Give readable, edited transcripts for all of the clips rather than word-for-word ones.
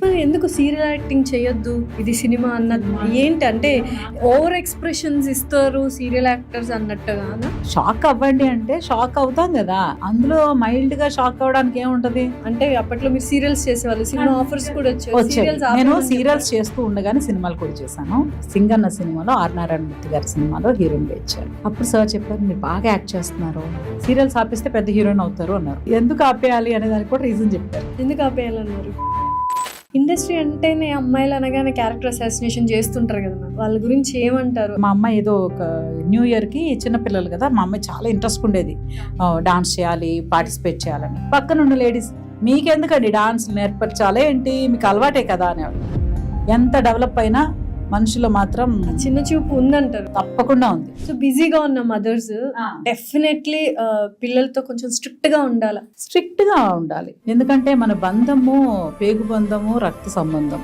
మరి ఎందుకు serial acting చేయొద్దు, ఇది సినిమా అన్నది ఏంటి? అంటే ఓవర్ ఎక్స్ప్రెషన్స్ ఇస్తారు సీరియల్ యాక్టర్స్ అన్నట్టుగా. షాక్ అవ్వండి అంటే షాక్ అవుతాం కదా, అందులో మైల్డ్ గా షాక్ అవ్వడానికి ఏముంటది? అంటే అప్పట్లో మీరు సీరియల్స్ చేసేవాళ్ళు, సినిమా ఆఫర్స్ కూడా వచ్చాయి. నేను సీరియల్స్ చేస్తూ ఉండగానే సినిమాలు కూడా చేశాను. సింగన్న సినిమాలో ఆర్ నారాయణ మూర్తి గారి సినిమాలో హీరోయిన్ గా ఇచ్చారు. అప్పుడు సార్ చెప్పారు, మీరు బాగా యాక్ట్ చేస్తున్నారు, సీరియల్స్ ఆపేస్తే పెద్ద హీరోయిన్ అవుతారు అన్నారు. ఎందుకు ఆపేయాలి అనే దానికి కూడా రీజన్ చెప్పారు. ఎందుకు ఆపేయాలన్నారు? ఇండస్ట్రీ అంటేనే అమ్మాయిలు అనగానే క్యారెక్టర్ అసాసినేషన్ చేస్తుంటారు కదా, వాళ్ళ గురించి ఏమంటారు? మా అమ్మ ఏదో ఒక న్యూ ఇయర్ కి చిన్నపిల్లలు కదా, మా అమ్మాయి చాలా ఇంట్రెస్ట్ ఉండేది, డాన్స్ చేయాలి, పార్టిసిపేట్ చేయాలని. పక్కనున్న లేడీస్, మీకెందుకండి డాన్స్ నేర్పరచాలి ఏంటి, మీకు అలవాటే కదా అనేవాళ్ళు. ఎంత డెవలప్ అయినా మనుషులో మాత్రం చిన్న చూపు ఉందంటారు. తప్పకుండా ఉంది. సో బిజీగా ఉన్న మదర్స్ డెఫినెట్లీ పిల్లలతో కొంచెం స్ట్రిక్ట్ గా ఉండాలి. ఎందుకంటే మన బంధము పేగు బంధము, రక్త సంబంధం,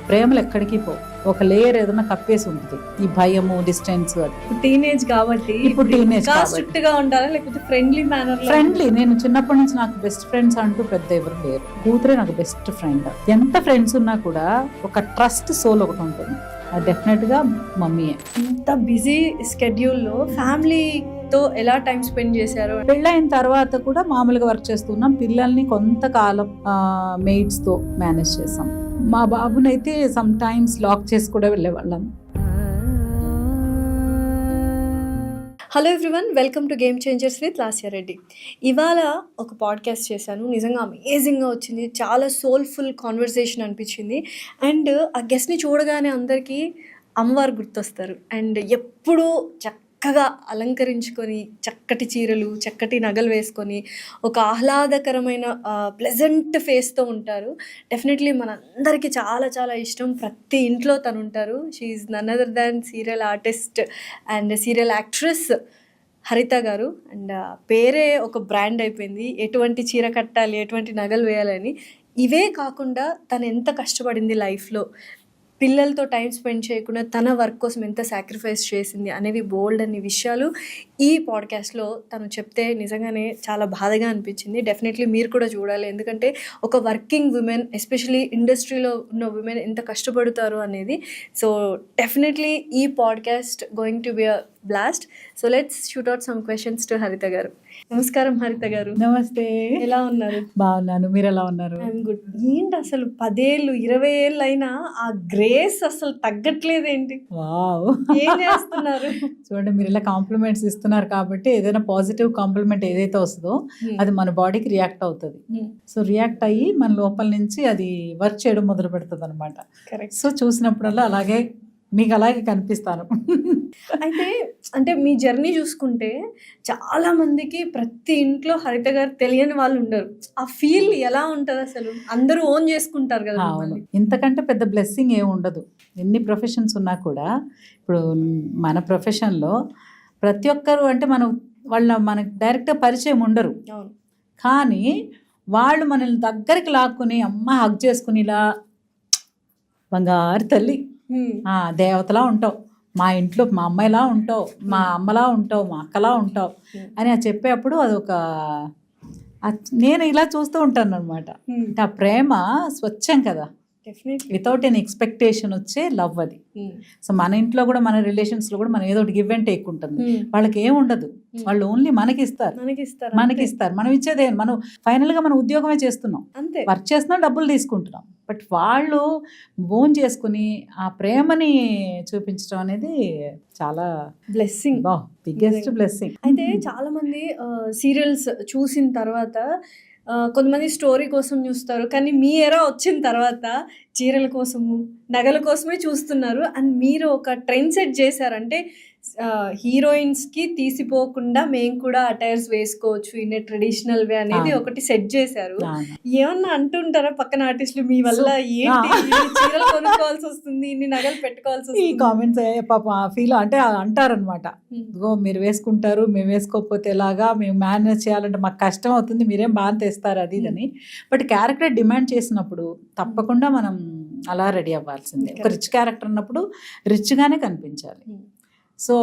ప్రేమలు ఎక్కడికి పో, ఒక లేయర్ ఏదైనా కప్పేసి ఉంటుంది, ఈ భయము, డిస్టెన్స్. టీనేజ్ కాబట్టి ఇప్పుడు టీనేజ్ స్ట్రిక్ట్ గా ఉండాలి, లేకపోతే ఫ్రెండ్లీ మేనర్? ఫ్రెండ్లీ. నేను చిన్నప్పటి నుంచి నాకు బెస్ట్ ఫ్రెండ్స్ అంటూ పెద్ద ఎవరు లేరు. కూతురే నాకు బెస్ట్ ఫ్రెండ్. ఎంత ఫ్రెండ్స్ ఉన్నా కూడా ఒక ట్రస్ట్ సోల్ ఒకటి ఉంటుంది, అది డెఫినెట్ గా మమ్మీయే. ఇంత బిజీ స్కెడ్యూల్లో ఫ్యామిలీతో ఎలా టైం స్పెండ్ చేశారు? పెళ్ళైన తర్వాత కూడా మామూలుగా వర్క్ చేస్తున్నాం. పిల్లల్ని కొంతకాలం మెయిడ్స్ తో మేనేజ్ చేసాం. మా బాబునైతే సమ్ టైమ్స్ లాక్ చేసి కూడా వెళ్ళేవాళ్ళం. Hello everyone, welcome to game changers with Lasya Reddy. ఇవాళ ఒక పాడ్కాస్ట్ చేశాను, నిజంగా అమేజింగ్గా వచ్చింది. చాలా సోల్ఫుల్ కాన్వర్సేషన్ అనిపించింది. అండ్ ఆ గెస్ట్ని చూడగానే అందరికీ అమ్మవారు గుర్తొస్తారు. అండ్ ఎప్పుడూ చక్కగా అలంకరించుకొని, చక్కటి చీరలు, చక్కటి నగలు వేసుకొని, ఒక ఆహ్లాదకరమైన ప్లెజెంట్ ఫేస్తో ఉంటారు. డెఫినెట్లీ మనందరికీ చాలా చాలా ఇష్టం. ప్రతి ఇంట్లో తను ఉంటారు. She is none other than serial artist and serial actress Haritha గారు. అండ్ పేరే ఒక బ్రాండ్ అయిపోయింది, ఎటువంటి చీర కట్టాలి, ఎటువంటి నగలు వేయాలని. ఇవే కాకుండా తను ఎంత కష్టపడింది లైఫ్లో, పిల్లలతో టైం స్పెండ్ చేయకుండా తన వర్క్ కోసం ఎంత సాక్రిఫైస్ చేసింది అనేవి బోల్డ్ అన్ని విషయాలు ఈ పాడ్కాస్ట్లో తను చెప్తే నిజంగానే చాలా బాధగా అనిపించింది. డెఫినెట్లీ మీరు కూడా చూడాలి, ఎందుకంటే ఒక వర్కింగ్ ఉమెన్, ఎస్పెషలీ ఇండస్ట్రీలో ఉన్న ఉమెన్ ఎంత కష్టపడతారు అనేది. సో డెఫినెట్లీ ఈ podcast going to be a blast. So let's shoot out some questions to హరిత గారు. నమస్కారం హరిత గారు. నమస్తే. ఎలా ఉన్నారు? బాగున్నాను, మీరు ఎలా ఉన్నారు? I'm good. ఏంటి అసలు 10 ఏళ్ళు 20 ఏళ్ళు అయినా ఆ గ్రేస్ అసలు తగ్గట్లేదేంటి? వావ్, ఏం చేస్తున్నారు? చూడండి, మీరు ఇలా కాంప్లిమెంట్స్ ఇస్తున్నారు కాబట్టి ఏదైనా పాజిటివ్ కాంప్లిమెంట్ ఏదైతే వస్తుందో అది మన బాడీకి రియాక్ట్ అవుతుంది. సో రియాక్ట్ అయ్యి మన లోపల నుంచి అది వర్క్ చేయడం మొదలు పెడుతుంది అనమాట. సో చూసినప్పుడల్లా అలాగే మీకు అలాగే కనిపిస్తాను. అయితే అంటే మీ జర్నీ చూసుకుంటే చాలా మందికి ప్రతి ఇంట్లో హరిత గారు తెలియని వాళ్ళు ఉండరు. ఆ ఫీల్ ఎలా ఉంటుంది అసలు? అందరూ ఓన్ చేసుకుంటారు కదా. ఇంతకంటే పెద్ద బ్లెస్సింగ్ ఏమి ఉండదు. ఎన్ని ప్రొఫెషన్స్ ఉన్నా కూడా ఇప్పుడు మన ప్రొఫెషన్లో ప్రతి ఒక్కరు అంటే మనకు డైరెక్ట్గా పరిచయం ఉండరు, కానీ వాళ్ళు మనల్ని దగ్గరికి లాక్కుని అమ్మ హగ్ చేసుకుని ఇలా బంగారు తల్లి, దేవతలా ఉంటావు, మా ఇంట్లో మా అమ్మాయిలా ఉంటావు, మా అమ్మలా ఉంటావు, మా అక్కలా ఉంటావు అని అది చెప్పేప్పుడు అదొక నేను ఇలా చూస్తూ ఉంటాను అనమాట. ఆ ప్రేమ స్వచ్ఛం కదా, వితౌట్ ఎన్ ఎక్స్పెక్టేషన్ వచ్చే లవ్ అది. సో మన ఇంట్లో కూడా మన రిలేషన్స్ లో కూడా మనం ఏదో ఒకటి గివ్ అండ్ టేక్ ఉంటుంది. వాళ్ళకి ఏం ఉండదు, వాళ్ళు ఓన్లీ మనకి ఇస్తారు. మనం ఇచ్చేదే, మనం ఫైనల్ గా మనం ఉద్యోగమే చేస్తున్నాం, వర్క్ చేస్తున్నాం, డబ్బులు తీసుకుంటున్నాం. బట్ వాళ్ళు ఓన్ చేసుకుని ఆ ప్రేమని చూపించడం అనేది చాలా బ్లెస్సింగ్, బిగ్గెస్ట్ బ్లెస్సింగ్. అయితే చాలా మంది సీరియల్స్ చూసిన తర్వాత కొంతమంది స్టోరీ కోసం చూస్తారు, కానీ మీ ఎరా వచ్చిన తర్వాత చీరల కోసము, నగల కోసమే చూస్తున్నారు. అండ్ మీరు ఒక ట్రెండ్ సెట్ చేశారంటే హీరోయిన్స్కి తీసిపోకుండా మేము కూడా అటైర్స్ వేసుకోవచ్చు ఇన్ ట్రెడిషనల్ వే అనేది ఒకటి సెట్ చేశారు. ఏమన్నా అంటుంటారా పక్కన ఆర్టిస్టులు, మీ వల్ల ఏంటి చీరలు కొనుక్కోవాల్సి వస్తుంది, ఇన్ని నగలు పెట్టుకోవాల్సి వస్తుంది? ఈ కామెంట్స్ పాప ఫీల్ అంటే అంటారనమాట, ఇదిగో మీరు వేసుకుంటారు, మేము వేసుకోకపోతే ఎలాగా, మేము మేనేజ్ చేయాలంటే మాకు కష్టం అవుతుంది, మీరేం బాగా తెస్తారు అది ఇదని. బట్ క్యారెక్టర్ డిమాండ్ చేసినప్పుడు తప్పకుండా మనం అలా రెడీ అవ్వాల్సిందే. ఒక రిచ్ క్యారెక్టర్ అన్నప్పుడు రిచ్గానే కనిపించాలి. సో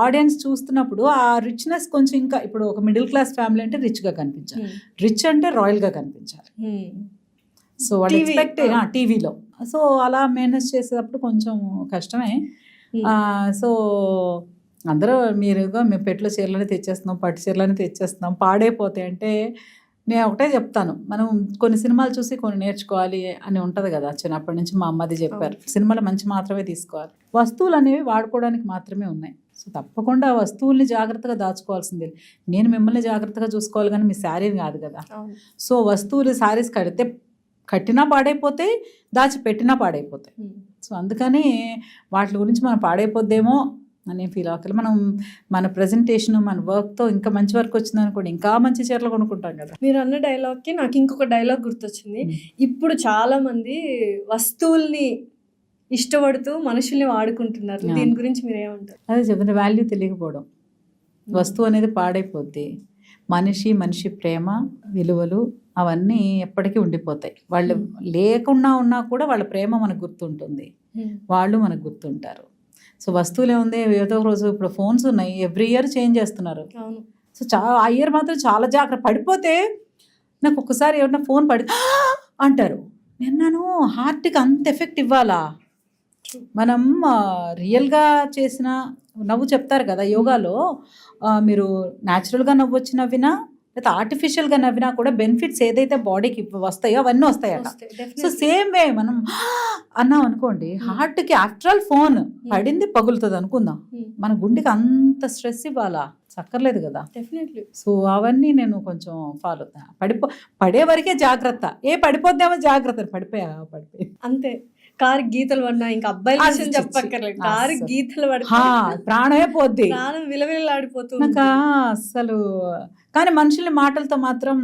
ఆడియన్స్ చూస్తున్నప్పుడు ఆ రిచ్నెస్ కొంచెం ఇంకా, ఇప్పుడు ఒక మిడిల్ క్లాస్ ఫ్యామిలీ అంటే రిచ్గా కనిపించాలి, రిచ్ అంటే రాయల్గా కనిపించాలి. సో వాళ్ళు TV, ఎక్స్పెక్ట్ టీవీలో. సో అలా మేనేజ్ చేసేటప్పుడు కొంచెం కష్టమే. సో అందరూ మీరుగా మేము పెట్లో చీరలని తెచ్చేస్తున్నాం, పట్టు చీరలని తెచ్చేస్తున్నాం, పాడైపోతాయి అంటే నేను ఒకటే చెప్తాను, మనం కొన్ని సినిమాలు చూసి కొన్ని నేర్చుకోవాలి అని ఉంటుంది కదా. చిన్నప్పటి నుంచి మా అమ్మది చెప్పారు, సినిమాలు మంచి మాత్రమే తీసుకోవాలి, వస్తువులు అనేవి వాడుకోవడానికి మాత్రమే ఉన్నాయి. సో తప్పకుండా వస్తువుల్ని జాగ్రత్తగా దాచుకోవాల్సిందే. నేను మిమ్మల్ని జాగ్రత్తగా చూసుకోవాలి కానీ మీ శారీని కాదు కదా. సో వస్తువులు శారీస్ కట్టినా పాడైపోతాయి, దాచిపెట్టినా పాడైపోతాయి. సో అందుకని వాటి గురించి మనం పాడైపోద్దేమో అని ఫీల్ అవ్వకలేదు. మనం మన ప్రజెంటేషన్, మన వర్క్తో ఇంకా మంచి వర్క్ వచ్చింది అనుకోండి, ఇంకా మంచి చీరలు కొనుక్కుంటాం కదా. మీరు అన్న డైలాగ్కి నాకు ఇంకొక డైలాగ్ గుర్తొచ్చింది. ఇప్పుడు చాలా మంది వస్తువుల్ని ఇష్టపడుతూ మనుషుల్ని వాడుకుంటున్నారు. దీని గురించి మీరు ఏమంటారు? అదే చెప్తున్నా, వాల్యూ తెలియకపోవడం. వస్తువు అనేది పాడైపోద్ది. మనిషి ప్రేమ, విలువలు అవన్నీ ఎప్పటికీ ఉండిపోతాయి. వాళ్ళు లేకుండా ఉన్నా కూడా వాళ్ళ ప్రేమ మనకు గుర్తుంటుంది, వాళ్ళు మనకు గుర్తుంటారు. సో వస్తువులు ఏముంది, ఏదో రోజు ఇప్పుడు ఫోన్స్ ఉన్నాయి, ఎవ్రీ ఇయర్ చేంజ్ చేస్తున్నారు. సో ఆ ఇయర్ మాత్రం చాలా జాగ్రత్త. పడిపోతే నాకు ఒక్కసారి ఎవరన్నా ఫోన్ అంటారు, నిన్నను హార్ట్కి అంత ఎఫెక్ట్ ఇవ్వాలా? మనం రియల్గా చేసిన నవ్వు చెప్తారు కదా యోగాలో, మీరు న్యాచురల్గా నవ్వు వచ్చి నవ్వినా లేదా ఆర్టిఫిషియల్గా నవ్వినా కూడా బెనిఫిట్స్ ఏదైతే బాడీకి వస్తాయో అవన్నీ వస్తాయట. సో సేమ్ వే మనం అన్నాం అనుకోండి, హార్ట్కి ఆఫ్టర్ ఆల్ ఫోన్ పడింది పగులుతుంది అనుకుందాం, మన గుండెకి అంత స్ట్రెస్ ఇవ్వాలా? చక్కర్లేదు కదా. డెఫినెట్లీ. సో అవన్నీ నేను కొంచెం ఫాలో అవుతా. పడే వరకే జాగ్రత్త, పడిపోద్దామో జాగ్రత్త, పడిపోయా అంతే. కారు గీతలు పడినా ఇంకా అబ్బాయిల విషయం చెప్పక్కర్లేదు, కారు గీతలు పడి ప్రాణమే పోద్ది, ప్రాణం విలవిలాడిపోతుంది నాకు అసలు. కానీ మనుషుల్ని మాటలతో మాత్రం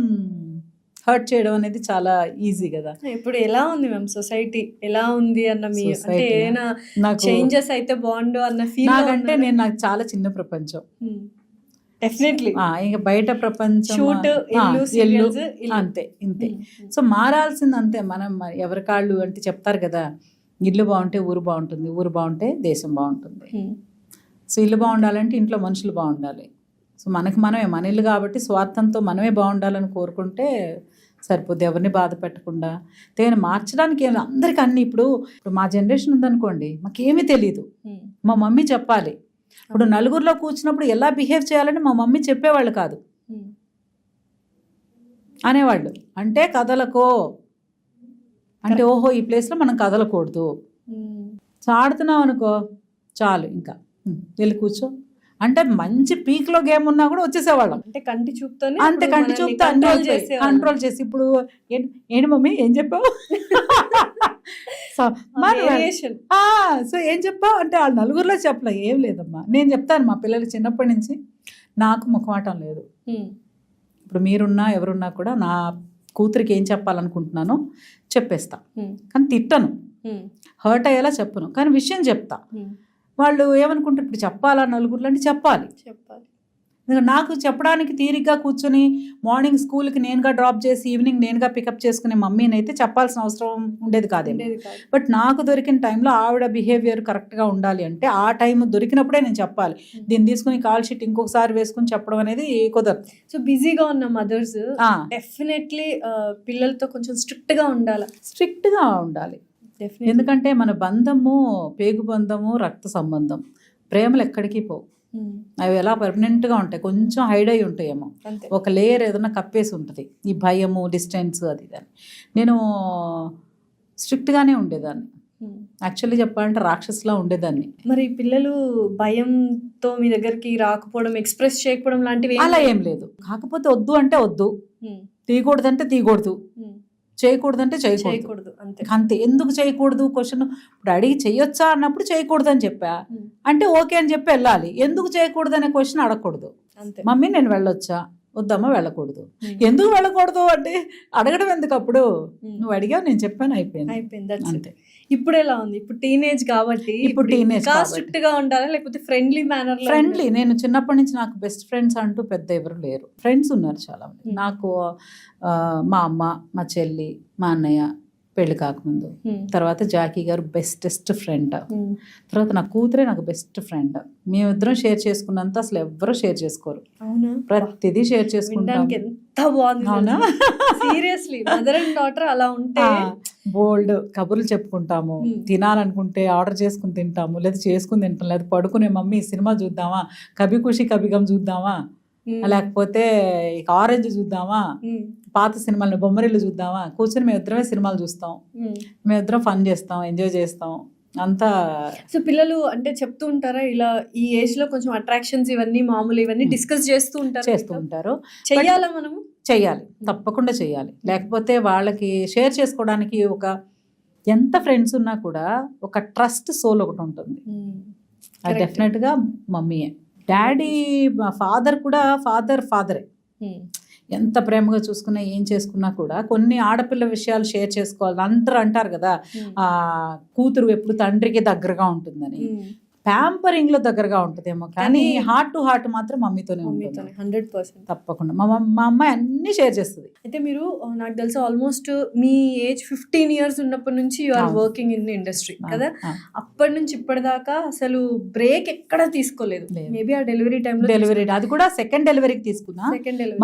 హర్ట్ చేయడం అనేది చాలా ఈజీ కదా. ఇప్పుడు ఎలా ఉంది మ్యామ్ సొసైటీ, ఎలా ఉంది అన్న మీ అంటే ఏమైనా చేంజెస్ అయితే బాగుండు అన్న ఫీల్? అంటే నాకు చాలా చిన్న ప్రపంచం. డెఫినెట్లీ. ఇంకా బయట ప్రపంచం అంతే ఇంతే. సో మారాల్సింది అంతే. మనం ఎవరి కాళ్ళు అంటే చెప్తారు కదా, ఇల్లు బాగుంటే ఊరు బాగుంటుంది, ఊరు బాగుంటే దేశం బాగుంటుంది. సో ఇల్లు బాగుండాలంటే ఇంట్లో మనుషులు బాగుండాలి. సో మనమే మన ఇల్లు కాబట్టి స్వార్థంతో మనమే బాగుండాలని కోరుకుంటే సరిపోద్ది, ఎవరిని బాధ పెట్టకుండా. తేని మార్చడానికి ఏమి అందరికీ అన్ని ఇప్పుడు మా జనరేషన్ ఉందనుకోండి, మాకేమీ తెలియదు, మా మమ్మీ చెప్పాలి. ఇప్పుడు నలుగురిలో కూర్చున్నప్పుడు ఎలా బిహేవ్ చేయాలని మా మమ్మీ చెప్పేవాళ్ళు కాదు, అనేవాళ్ళు. అంటే కదలకో అంటే ఓహో ఈ ప్లేస్లో మనం కదలకూడదు. సో ఆడుతున్నాం అనుకో చాలు, ఇంకా వెళ్ళి కూర్చో అంటే మంచి పీక్లో గేమ్ ఉన్నా కూడా వచ్చేసేవాళ్ళం. అంటే కంటి చూపుతోనే, అంతే కంటి చూపుతో కంట్రోల్ చేసి. ఇప్పుడు ఏంటి మమ్మీ ఏం చెప్పావు, సో ఏం చెప్పావు అంటే వాళ్ళు నలుగురిలో చెప్పలే, ఏం లేదమ్మా నేను చెప్తాను. మా పిల్లలు చిన్నప్పటి నుంచి నాకు ముఖమాటం లేదు. ఇప్పుడు మీరున్నా ఎవరున్నా కూడా నా కూతురికి ఏం చెప్పాలనుకుంటున్నానో చెప్పేస్తా, కానీ తిట్టను, హర్ట్ అయ్యేలా చెప్పను, కానీ విషయం చెప్తా. వాళ్ళు ఏమనుకుంటారు, ఇప్పుడు చెప్పాలా నలుగురిలో అంటే చెప్పాలి. నాకు చెప్పడానికి తీరిగ్గా కూర్చొని మార్నింగ్ స్కూల్కి నేనుగా డ్రాప్ చేసి ఈవినింగ్ నేనుగా పికప్ చేసుకునే మమ్మీని అయితే చెప్పాల్సిన అవసరం ఉండేది కాదేమో. బట్ నాకు దొరికిన టైంలో ఆవిడ బిహేవియర్ కరెక్ట్గా ఉండాలి అంటే ఆ టైం దొరికినప్పుడే నేను చెప్పాలి. దీన్ని తీసుకుని కాల్ షీట్ ఇంకొకసారి వేసుకుని చెప్పడం అనేది కుదరదు. సో బిజీగా ఉన్న మదర్స్ డెఫినెట్లీ పిల్లలతో కొంచెం స్ట్రిక్ట్గా ఉండాలి. ఎందుకంటే మన బంధము పేగు బంధము, రక్త సంబంధం, ప్రేమలు ఎక్కడికి పోవు. అవి ఎలా పర్మనెంట్గా ఉంటాయి, కొంచెం హైడ్ అయి ఉంటాయేమో, ఒక లేయర్ ఏదైనా కప్పేసి ఉంటుంది, ఈ భయము, డిస్టెన్స్, అది దాన్ని. నేను స్ట్రిక్ట్గానే ఉండేదాన్ని. యాక్చువల్లీ చెప్పాలంటే రాక్షసులా ఉండేదాన్ని. మరి పిల్లలు భయంతో మీ దగ్గరికి రాకపోవడం, ఎక్స్ప్రెస్ చేయకపోవడం లాంటివి అలా ఏం లేదు. కాకపోతే వద్దు అంటే వద్దు, తీయకూడదంటే తీయకూడదు, చేయకూడదంటే చేయకూడదు, అంతే. ఎందుకు చేయకూడదు క్వశ్చన్ ఇప్పుడు అడిగి చేయొచ్చా అన్నప్పుడు చేయకూడదు అని చెప్పా అంటే ఓకే అని చెప్పి వెళ్ళాలి. ఎందుకు చేయకూడదు అనే క్వశ్చన్ అడగకూడదు. మమ్మీ నేను వెళ్ళొచ్చా, వద్దమ్మా వెళ్ళకూడదు. ఎందుకు వెళ్ళకూడదు అంటే అడగడం ఎందుకు, అప్పుడు నువ్వు అడిగావు నేను చెప్పాను, అయిపోయింది అంతే. ఇప్పుడు ఎలా ఉంది, ఇప్పుడు టీనేజ్ కాబట్టి ఇప్పుడు టీనేజ్ స్ట్రిక్ట్ గా ఉండాలా లేకపోతే ఫ్రెండ్లీ మేనర్? ఫ్రెండ్లీ. నేను చిన్నప్పటి నుంచి నాకు బెస్ట్ ఫ్రెండ్స్ అంటూ పెద్ద ఎవరు లేరు. ఫ్రెండ్స్ ఉన్నారు చాలా మంది నాకు. మా అమ్మ, మా చెల్లి, మా అన్నయ్య పెళ్లి కాకముందు. తర్వాత జాకీ గారు బెస్టెస్ట్ ఫ్రెండ్. తర్వాత నా కూతురే నాకు బెస్ట్ ఫ్రెండ్. మేమిద్దరం షేర్ చేసుకున్నంత అసలు ఎవ్వరూ షేర్ చేసుకోరు. అవునా? ప్రతిదీ షేర్ చేసుకుంటాం. ఎంత బాగుంది. అవునా? సీరియస్లీ మదర్ అండ్ డాటర్ అలా ఉంటే బోల్డ్ కబుర్లు చెప్పుకుంటాము. తినాలనుకుంటే ఆర్డర్ చేసుకుని తింటాము, లేదా చేసుకుని తింటాం, లేదా పడుకునే మమ్మీ సినిమా చూద్దామా, కభీ ఖుషి కభీ గమ్ చూద్దామా, లేకపోతే ఇక ఆరెంజ్ చూద్దామా, పాత సినిమాలను బొమ్మరిల్లు చూద్దామా, కూర్చొని మేము ఇద్దరమే సినిమాలు చూస్తాం, మేమిద్దరం ఫన్ చేస్తాం, ఎంజాయ్ చేస్తాం అంతా. సో పిల్లలు అంటే చెప్తూ ఉంటారా ఇలా ఈ ఏజ్ లో కొంచెం అట్రాక్షన్స్ ఇవన్నీ మామూలు ఇవన్నీ డిస్కస్ చేస్తూ ఉంటారు. చెయ్యాలా? మనము చెయ్యాలి, తప్పకుండా చెయ్యాలి. లేకపోతే వాళ్ళకి షేర్ చేసుకోవడానికి ఒక ఎంత ఫ్రెండ్స్ ఉన్నా కూడా ఒక ట్రస్ట్ సోల్ ఒకటి ఉంటుంది. అది డెఫినెట్గా మమ్మీయే. డాడీ ఫాదర్ కూడా ఫాదరే. ఎంత ప్రేమగా చూసుకున్నా ఏం చేసుకున్నా కూడా కొన్ని ఆడపిల్ల విషయాలు షేర్ చేసుకోవాలి. అందరూ అంటారు కదా కూతురు ఎప్పుడు తండ్రికి దగ్గరగా ఉంటుందని. ప్యాంపరింగ్ లో దగ్గరగా ఉంటుందేమో కానీ హార్ట్ టు హార్ట్ మాత్రం మమ్మీతోనే ఉంటుంది. 100% తప్పకుండా. మా అమ్మాయి అన్ని షేర్ చేస్తుంది. అయితే మీరు నాకు తెలుసు ఆల్మోస్ట్ మీ ఏజ్ 15 years ఉన్నప్పటి నుంచి you are working in the industry కదా. అప్పటి నుంచి ఇప్పటిదాకా అసలు బ్రేక్ ఎక్కడ తీసుకోలేదు. మేబీ ఆ డెలివరీ టైంలో అది కూడా సెకండ్ డెలివరీకి తీసుకున్నా.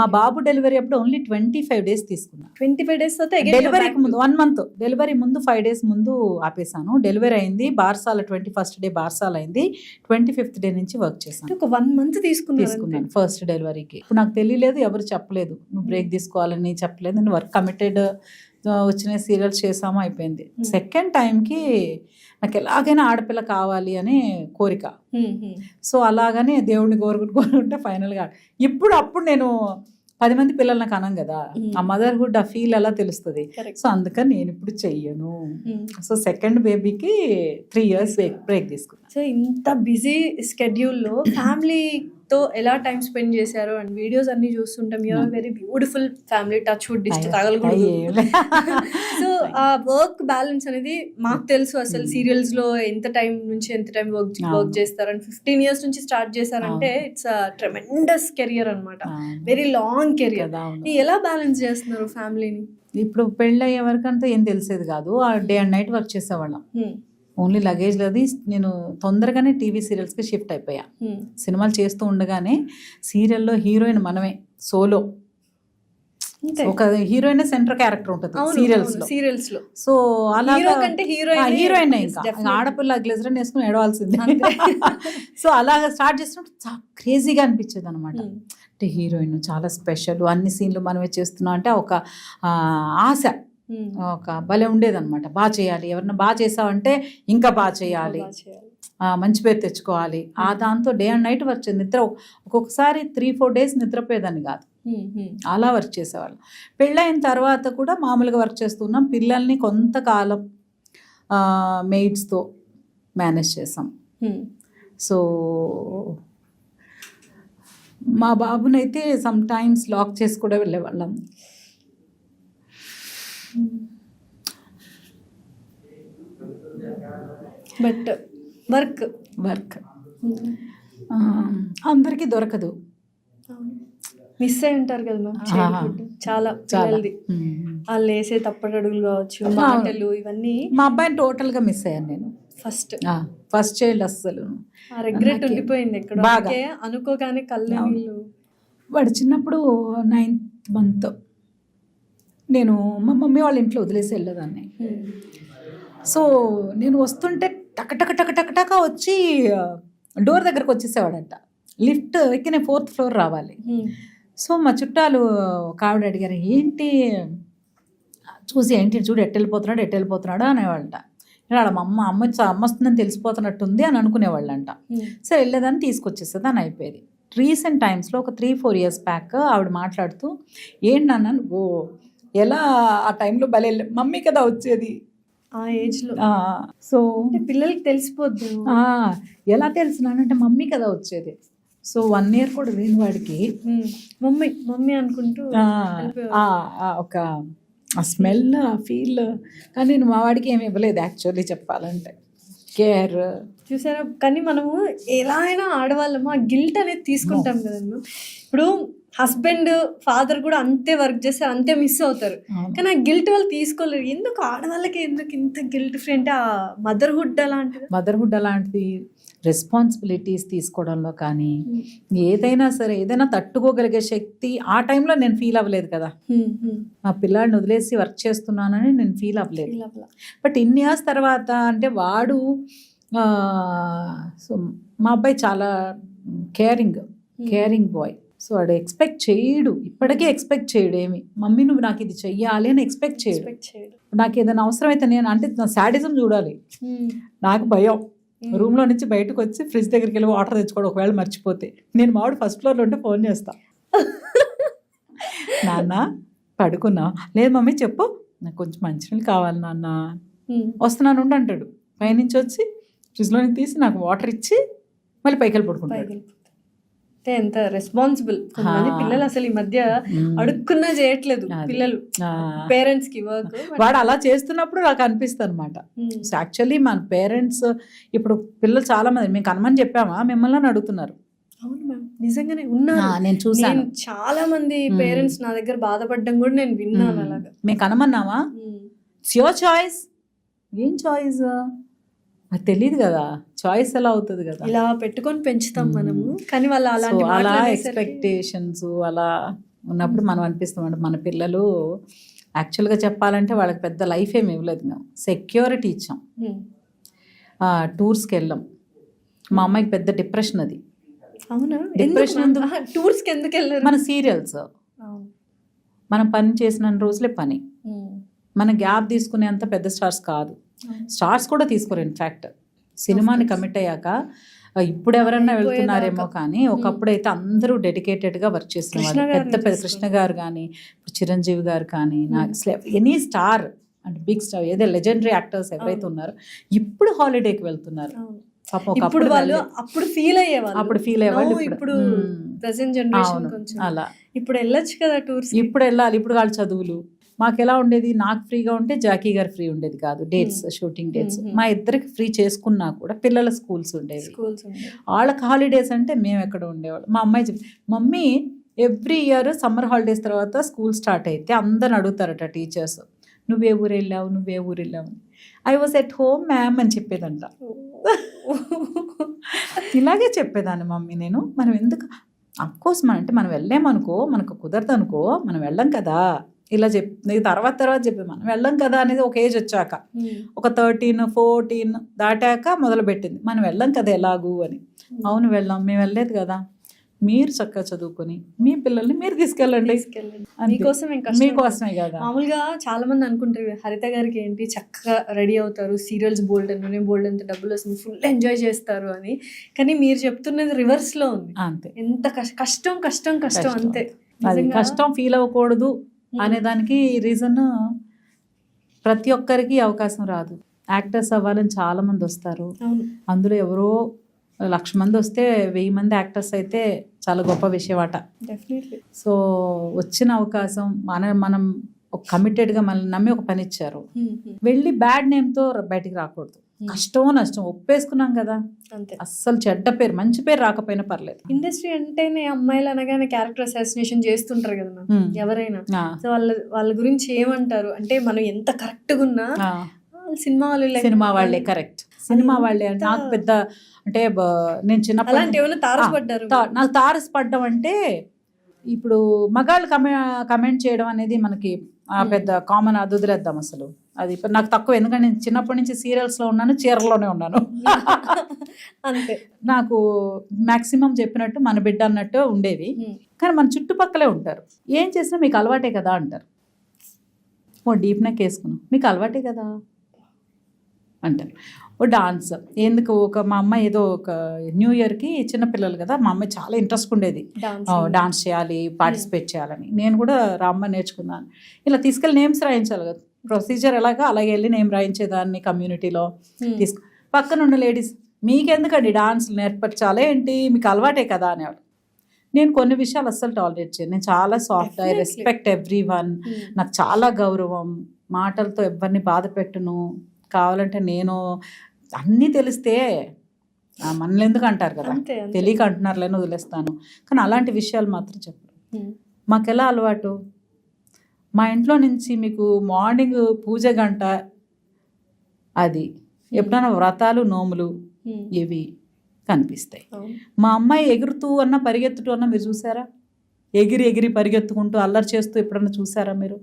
మా బాబు డెలివరీ అప్పుడు ఓన్లీ 25 days తీసుకున్నా. 25 days డెలివరీకి ముందు 1 month, డెలివరీ ముందు 5 days ముందు ఆపేసాను. డెలివరీ అయింది బార్సాల 21st day బార్సాల అయింది. 25th day నుంచి వర్క్ చేశాను. ఒక 1 month తీసుకున్నాను ఫస్ట్ డెలివరీకి. ఇప్పుడు నాకు తెలియలేదు, ఎవరు చెప్పలేదు నువ్వు బ్రేక్ తీసుకోవాలని చెప్పలేదు. నేను వర్క్ కమిటెడ్, వచ్చిన సీరియల్స్ చేసాము, అయిపోయింది. సెకండ్ టైంకి నాకు ఎలాగైనా ఆడపిల్ల కావాలి అనే కోరిక. సో అలాగనే దేవుడిని కోరుకుంటే ఫైనల్గా అప్పుడు నేను 10 మంది పిల్లలు నాకు అనం కదా, ఆ మదర్హుడ్ ఆ ఫీల్ ఎలా తెలుస్తుంది. సో అందుకని నేను ఇప్పుడు చెయ్యను. సో సెకండ్ బేబీకి 3 years బ్రేక్ తీసుకున్నాను. సో ఇంత బిజీ స్కెడ్యూల్లో ఫ్యామిలీతో ఎలా టైం స్పెండ్ చేశారు అండ్ వీడియోస్ అన్ని చూస్తుంటాం. You are very beautiful family, touch wood దిష్టి తగలకూడదు. సో ఆ వర్క్ బ్యాలెన్స్ అనేది మాకు తెలుసు. అసలు సీరియల్స్ లో ఎంత టైం నుంచి ఎంత టైం వర్క్ చేస్తారు అండ్ 15 years నుంచి స్టార్ట్ చేశారంటే ఇట్స్ ట్రెమెండస్ కెరియర్ అనమాట. Very long career. ఎలా బ్యాలెన్స్ చేస్తున్నారు ఫ్యామిలీని? ఇప్పుడు పెళ్ళి అయ్యే వరకు అంతా ఏం తెలిసేది కాదు. డే అండ్ నైట్ వర్క్ చేసేవాళ్ళం. ఓన్లీ లగేజ్ అది. నేను తొందరగానే టీవీ సీరియల్స్కి షిఫ్ట్ అయిపోయా. సినిమాలు చేస్తూ ఉండగానే సీరియల్లో హీరోయిన్ మనమే, సోలో. ఒక హీరోయిన్ సెంటర్ క్యారెక్టర్ ఉంటుంది సీరియల్స్ లో. సో అలా హీరోయిన్ ఇంకా ఆడపిల్ల గ్లిజరన్ వేసుకుని ఏడవాల్సిందే. సో అలా స్టార్ట్ చేసినప్పుడు చాలా క్రేజీగా అనిపించేది అనమాట. అంటే హీరోయిన్ చాలా స్పెషల్, అన్ని సీన్లు మనమే చేస్తున్నాం అంటే ఒక ఆశ, ఒక భలే ఉండేదన్నమాట. బాగా చేయాలి, ఎవరన్నా బాగా చేసావంటే ఇంకా బాగా చేయాలి, మంచి పేరు తెచ్చుకోవాలి. ఆ దాంతో డే అండ్ నైట్ వర్క్ చేసి నిద్ర ఒక్కొక్కసారి 3-4 days నిద్రపోయేదాన్ని కాదు. అలా వర్క్ చేసేవాళ్ళం. పెళ్ళైన తర్వాత కూడా మామూలుగా వర్క్ చేస్తున్నాం. పిల్లల్ని కొంతకాలం మెయిడ్స్తో మేనేజ్ చేసాం. సో మా బాబునైతే సమ్ టైమ్స్ లాక్ చేసి కూడా వెళ్ళేవాళ్ళం. బట్ వర్క్ అందరికీ దొరకదు. మిస్ అయి ఉంటారు కదా మ్యామ్ చైల్డ్హుడ్ చాలా. వాళ్ళు వేసే తప్పటడుగులు కావచ్చు, మాటలు, ఇవన్నీ. మా అబ్బాయిని టోటల్గా మిస్ అయ్యాను నేను. ఫస్ట్ చైల్డ్ అస్సలు రిగ్రెట్ ఉండిపోయింది ఎక్కడ అనుకోగానే కళ్ళు నీళ్ళు. వాడు చిన్నప్పుడు 9th month నేను మా మమ్మీ వాళ్ళ ఇంట్లో వదిలేసి వెళ్ళేదాన్ని. సో నేను వస్తుంటే టక వచ్చి డోర్ దగ్గరకు వచ్చేసేవాడంట. లిఫ్ట్ ఎక్కి నేను 4th floor రావాలి. సో మా చుట్టాలు ఒక ఆవిడ అడిగారు, ఏంటి చూసి ఏంటి చూడు ఎట్టు వెళ్ళిపోతున్నాడు అనేవాళ్ళంట. వాళ్ళ అమ్మ వస్తుందని తెలిసిపోతున్నట్టుంది అని అనుకునేవాళ్ళంట. సో వెళ్ళేదాన్ని తీసుకొచ్చేసేది అని అయిపోయేది. రీసెంట్ టైమ్స్లో ఒక 3-4 years బ్యాక్ ఆవిడ మాట్లాడుతూ, ఏంటి నాన్న నువ్వు ఎలా ఆ టైంలో భలే మమ్మీ కదా వచ్చేది ఆ ఏజ్లో. సో పిల్లలకి తెలిసిపోద్దు. ఎలా తెలిసినానంటే మమ్మీ కదా వచ్చేది. సో 1 year కూడా లేని వాడికి మమ్మీ అనుకుంటూ ఒక ఆ స్మెల్, ఆ ఫీల్. కానీ నేను మా వాడికి ఏమి ఇవ్వలేదు యాక్చువల్లీ చెప్పాలంటే, కేర్. చూసారా? కానీ మనము ఎలా అయినా ఆడవాళ్ళము ఆ గిల్ట్ అనేది తీసుకుంటాం కదమ్మా. ఇప్పుడు హస్బెండ్ ఫాదర్ కూడా అంతే వర్క్ చేస్తారు, అంతే మిస్ అవుతారు. కానీ ఆ గిల్ట్ వాళ్ళు తీసుకోలేరు. ఎందుకు ఆడవాళ్ళకి ఎందుకు ఇంత గిల్ట్ ఫ్రీ అంటే ఆ మదర్హుడ్ అలాంటిది రెస్పాన్సిబిలిటీస్ తీసుకోవడంలో కానీ ఏదైనా సరే ఏదైనా తట్టుకోగలిగే శక్తి ఆ టైంలో నేను ఫీల్ అవ్వలేదు కదా. మా పిల్లాడిని వదిలేసి వర్క్ చేస్తున్నానని నేను ఫీల్ అవ్వలేదు. బట్ ఇన్ని ఇయర్స్ తర్వాత అంటే వాడు సో మా అబ్బాయి చాలా కేరింగ్ బాయ్. సో వాడు ఎక్స్పెక్ట్ చేయడు, ఇప్పటికే ఎక్స్పెక్ట్ చేయడు ఏమి, మమ్మీ నువ్వు నాకు ఇది చెయ్యాలి అని ఎక్స్పెక్ట్ చేయడు. నాకు ఏదైనా అవసరం అయితే నేను అంటే నా శాడిజం చూడాలి. నాకు భయం, రూమ్లో నుంచి బయటకు వచ్చి ఫ్రిడ్జ్ దగ్గరికి వెళ్ళి వాటర్ తెచ్చుకోవడం ఒకవేళ మర్చిపోతే. నేను మావాడు ఫస్ట్ ఫ్లోర్లో ఉంటే ఫోన్ చేస్తా, నాన్న పడుకున్నా, లేదు మమ్మీ చెప్పు నాకు కొంచెం మంచినీళ్ళు కావాలి నాన్న, వస్తున్నాను ఉండు అంటాడు. పైనుంచి వచ్చి ఫ్రిడ్జ్లో తీసి నాకు వాటర్ ఇచ్చి మళ్ళీ పైకి వెళ్ళి పడుకుంటాడు. అంటే ఎంత రెస్పాన్సిబుల్. కొంతమంది పిల్లలు అసలు ఈ మధ్య అడుక్కున్నా చేయట్లేదు పిల్లలు పేరెంట్స్ కి వర్క్. వాడు అలా చేస్తున్నప్పుడు నాకు అనిపిస్తుంది అనమాట. సో యాక్చువల్లీ మన పేరెంట్స్ ఇప్పుడు పిల్లలు చాలా మంది మేము కనమని చెప్పామా మిమ్మల్ని అడుగుతున్నారు. అవును మ్యామ్, నిజంగానే ఉన్నారు, నేను చూసాను. చాలా మంది పేరెంట్స్ నా దగ్గర బాధపడడం కూడా నేను విన్నాను. అలాగా మేము కనమన్నావా, ఇట్స్ యువర్ చాయిస్. ఏం చాయిస్ అది తెలియదు కదా, చాయిస్ ఎలా అవుతుంది కదా, ఇలా పెట్టుకొని పెంచుతాం మనము. కానీ వాళ్ళు అలా ఎక్స్పెక్టేషన్స్ అలా ఉన్నప్పుడు మనం అనిపిస్తాం మన పిల్లలు యాక్చువల్గా చెప్పాలంటే వాళ్ళకి పెద్ద లైఫ్ ఏమి ఇవ్వలేదు. మేము సెక్యూరిటీ ఇచ్చాం, టూర్స్కి వెళ్ళాం. మా అమ్మాయికి పెద్ద డిప్రెషన్. అది అవునా, డిప్రెషన్ టూర్స్కి ఎందుకు వెళ్ళారు? మన సీరియల్స్ మనం పని చేసిన రోజులే పని, మన గ్యాప్ తీసుకునేంత పెద్ద స్టార్స్ కాదు, స్టార్స్ కూడా తీసుకోరు. ఇన్ఫ్యాక్ట్ సినిమాని కమిట్ అయ్యాక ఇప్పుడు ఎవరన్నా వెళ్తున్నారేమో కానీ ఒకప్పుడైతే అందరూ డెడికేటెడ్గా వర్క్ చేస్తున్నారు. పెద్ద కృష్ణ గారు కానీ చిరంజీవి గారు కానీ ఎనీ స్టార్ అంటే బిగ్ స్టార్ ఏదో లెజెండరీ యాక్టర్స్ ఎవరైతే ఉన్నారో ఇప్పుడు హాలిడేకి వెళ్తున్నారు. ఇప్పుడు వాళ్ళు అప్పుడు ఫీల్ అయ్యేవాళ్ళు, ఇప్పుడు ప్రెజెంట్ జనరేషన్ కొంచెం అలా. ఇప్పుడు వెళ్ళొచ్చు కదా టూర్స్, ఇప్పుడు వెళ్ళాలి. ఇప్పుడు వాళ్ళు చదువులు. మాకు ఎలా ఉండేది, నాకు ఫ్రీగా ఉంటే జాకీ గారు ఫ్రీ ఉండేది కాదు, డేట్స్ షూటింగ్ డేట్స్ మా ఇద్దరికి ఫ్రీ చేసుకున్నా కూడా పిల్లల స్కూల్స్ ఉండేవి. వాళ్ళకి హాలిడేస్ అంటే మేము ఎక్కడ ఉండేవాళ్ళు. మా అమ్మాయి చెప్పి mummy every year summer holidays తర్వాత స్కూల్ స్టార్ట్ అయితే అందరిని అడుగుతారట టీచర్స్, నువ్వే ఊరు వెళ్ళావు. I was at home ma'am అని చెప్పేదంట. ఇలాగే చెప్పేదాన్ని మమ్మీ నేను. మనం ఎందుకు అఫ్కోర్స్ మనం వెళ్ళామనుకో మనకు కుదరదు అనుకో మనం వెళ్ళం కదా, ఇలా తర్వాత చెప్పి మనం వెళ్ళం కదా అనేది ఒక ఏజ్ వచ్చాక, ఒక 13-14 దాటాక మొదలు పెట్టింది మనం వెళ్ళం కదా ఎలాగూ అని. అవును వెళ్ళాం, మేము వెళ్ళలేదు కదా, మీరు చక్కగా చదువుకొని మీ పిల్లల్ని మీరు తీసుకెళ్ళండి, మీకోసమే కదా. మామూలుగా చాలా మంది అనుకుంటారు హరిత గారికి ఏంటి చక్కగా రెడీ అవుతారు, సీరియల్స్ బోల్డ్ అంత డబ్బులు వస్తుంది, ఫుల్ ఎంజాయ్ చేస్తారు అని. కానీ మీరు చెప్తున్నది రివర్స్ లో ఉంది. అంతే, ఎంత కష్టం అంతే. అది కష్టం ఫీల్ అవ్వకూడదు అనేదానికి రీజన్ ప్రతి ఒక్కరికి అవకాశం రాదు. యాక్టర్స్ అవ్వాలని చాలా మంది వస్తారు, అందులో ఎవరో 1,00,000 మంది వస్తే 1000 మంది యాక్టర్స్ అయితే చాలా గొప్ప విషయం అట. సో వచ్చిన అవకాశం మనం ఒక కమిటెడ్గా మనల్ని నమ్మి ఒక పని ఇచ్చారు, వెళ్ళి బ్యాడ్ నేమ్తో బయటికి రాకూడదు. కష్టం నష్టం ఒప్పేసుకున్నాం కదా, అస్సలు చెడ్డ పేరు మంచి పేరు రాకపోయినా పర్లేదు. ఇండస్ట్రీ అంటేనే అమ్మాయిలు అనగానే క్యారెక్టర్ అసాసినేషన్ చేస్తుంటారు కదా ఎవరైనా. సో వాళ్ళ గురించి ఏమంటారు అంటే మనం ఎంత కరెక్ట్గా ఉన్నా సినిమా వాళ్ళే కరెక్ట్, సినిమా వాళ్ళే. నాకు పెద్ద అంటే నేను చిన్నప్పుడు నాకు తారసపడ్డం అంటే ఇప్పుడు మగాళ్ళు కమెంట్ చేయడం అనేది మనకి పెద్ద కామన్, అది వదిలేద్దాం అసలు. అది నాకు తక్కువ, ఎందుకంటే నేను చిన్నప్పటి నుంచి సీరియల్స్లో ఉన్నాను, చీరలోనే ఉన్నాను. అంతే, నాకు మ్యాక్సిమం చెప్పినట్టు మన బిడ్డ అన్నట్టు ఉండేవి. కానీ మన చుట్టుపక్కలే ఉంటారు, ఏం చేసినా మీకు అలవాటే కదా అంటారు. ఓ డీప్ నెక్ వేసుకున్నాం మీకు అలవాటే కదా అంటారు. ఓ డాన్స్ ఎందుకు, మా అమ్మాయి ఏదో ఒక న్యూ ఇయర్కి చిన్నపిల్లలు కదా, మా అమ్మాయి చాలా ఇంట్రెస్ట్ ఉండేది డాన్స్ చేయాలి, పార్టిసిపేట్ చేయాలని. నేను కూడా రామ్మ నేర్చుకున్నాను. ఇలా తీసుకెళ్ళి నేమ్స్ రాయించాలి కదా, ప్రొసీజర్ ఎలాగా అలాగే వెళ్ళి నేమ్ రాయించేదాన్ని కమ్యూనిటీలో. పక్కన ఉన్న లేడీస్ మీకెందుకండి డాన్స్ నేర్పరచాలి ఏంటి, మీకు అలవాటే కదా అనేవాడు. నేను కొన్ని విషయాలు అస్సలు టాలరేట్ చేయను, నేను చాలా soft, I respect every one. నాకు చాలా గౌరవం, మాటలతో ఎవరిని బాధ పెట్టును. కావాలంటే నేను అన్నీ తెలిస్తే మనల్ని ఎందుకు అంటారు కదా, తెలియక అంటున్నారులేని వదిలేస్తాను. కానీ అలాంటి విషయాలు మాత్రం చెప్పను. మాకు ఎలా అలవాటు, మా ఇంట్లో నుంచి మీకు మార్నింగ్ పూజ గంట, అది ఎప్పుడైనా వ్రతాలు నోములు ఇవి కనిపిస్తాయి. మా అమ్మాయి ఎగురుతూ అన్నా పరిగెత్తుతూ అన్నా మీరు చూసారా? ఎగిరి ఎగిరి పరిగెత్తుకుంటూ అల్లరి చేస్తూ ఎప్పుడన్నా చూసారా మీరు?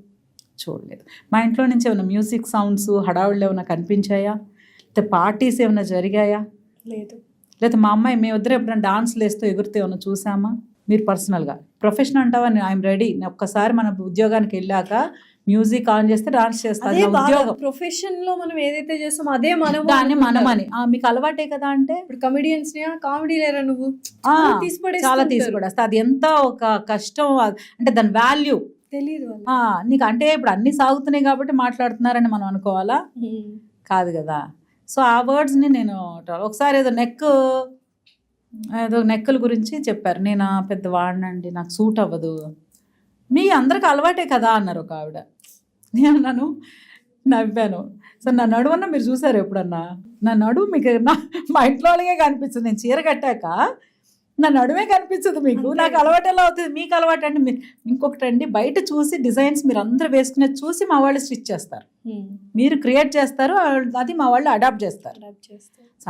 చూడలేదు. మా ఇంట్లో నుంచి ఏమైనా మ్యూజిక్ సౌండ్స్ హడావుళ్ళు ఏమైనా కనిపించాయా? లేకపోతే పార్టీస్ ఏమైనా జరిగాయా? లేదు. లేకపోతే మా అమ్మాయి మేమిద్దరు ఎప్పుడైనా డాన్స్లు వేస్తూ ఎగురుతూ ఏమైనా చూసామా? మీరు పర్సనల్గా ప్రొఫెషన్ అంటావా? I'm ready. ఒక్కసారి మన ఉద్యోగానికి వెళ్ళాక మ్యూజిక్ ఆన్ చేస్తే డాన్స్ చేస్తాను. ఉద్యోగం ప్రొఫెషన్ లో మనం ఏదైతే చేస్తామో అదే మనం దాన్ని మనమని మీకు అలవాటే కదా. అంటే ఇప్పుడు కమెడియన్స్ కామెడీ లేరా నువ్వు చాలా తీసిపడేస్తా. అది ఎంత ఒక కష్టం అంటే దాని వాల్యూ తెలీదు నీకు. అంటే ఇప్పుడు అన్ని సాగుతున్నాయి కాబట్టి మాట్లాడుతున్నారని మనం అనుకోవాలా? కాదు కదా. సో ఆ వర్డ్స్ని నేను ఒకసారి ఏదో నెక్కుల గురించి చెప్పారు. నేను పెద్ద వాడినండి, నాకు సూట్ అవ్వదు. మీ అందరికి అలవాటే కదా అన్నారు ఒక ఆవిడ. నేను అన్నాను, నవ్వాను. సో నా నడువన్నా మీరు చూసారు ఎప్పుడన్నా? నా నడువు మీకు మా ఇంట్లో వాళ్ళకే కనిపిస్తుంది. నేను చీర కట్టాక నా నడుమే కనిపించదు మీకు. నాకు అలవాటు ఎలా అవుతుంది? మీకు అలవాటు అండి. ఇంకొకటి అండి, బయట చూసి డిజైన్స్ మీరు అందరూ వేసుకునేది చూసి మా వాళ్ళు స్టిచ్ చేస్తారు, మీరు క్రియేట్ చేస్తారు, అది మా వాళ్ళు అడాప్ట్ చేస్తారు.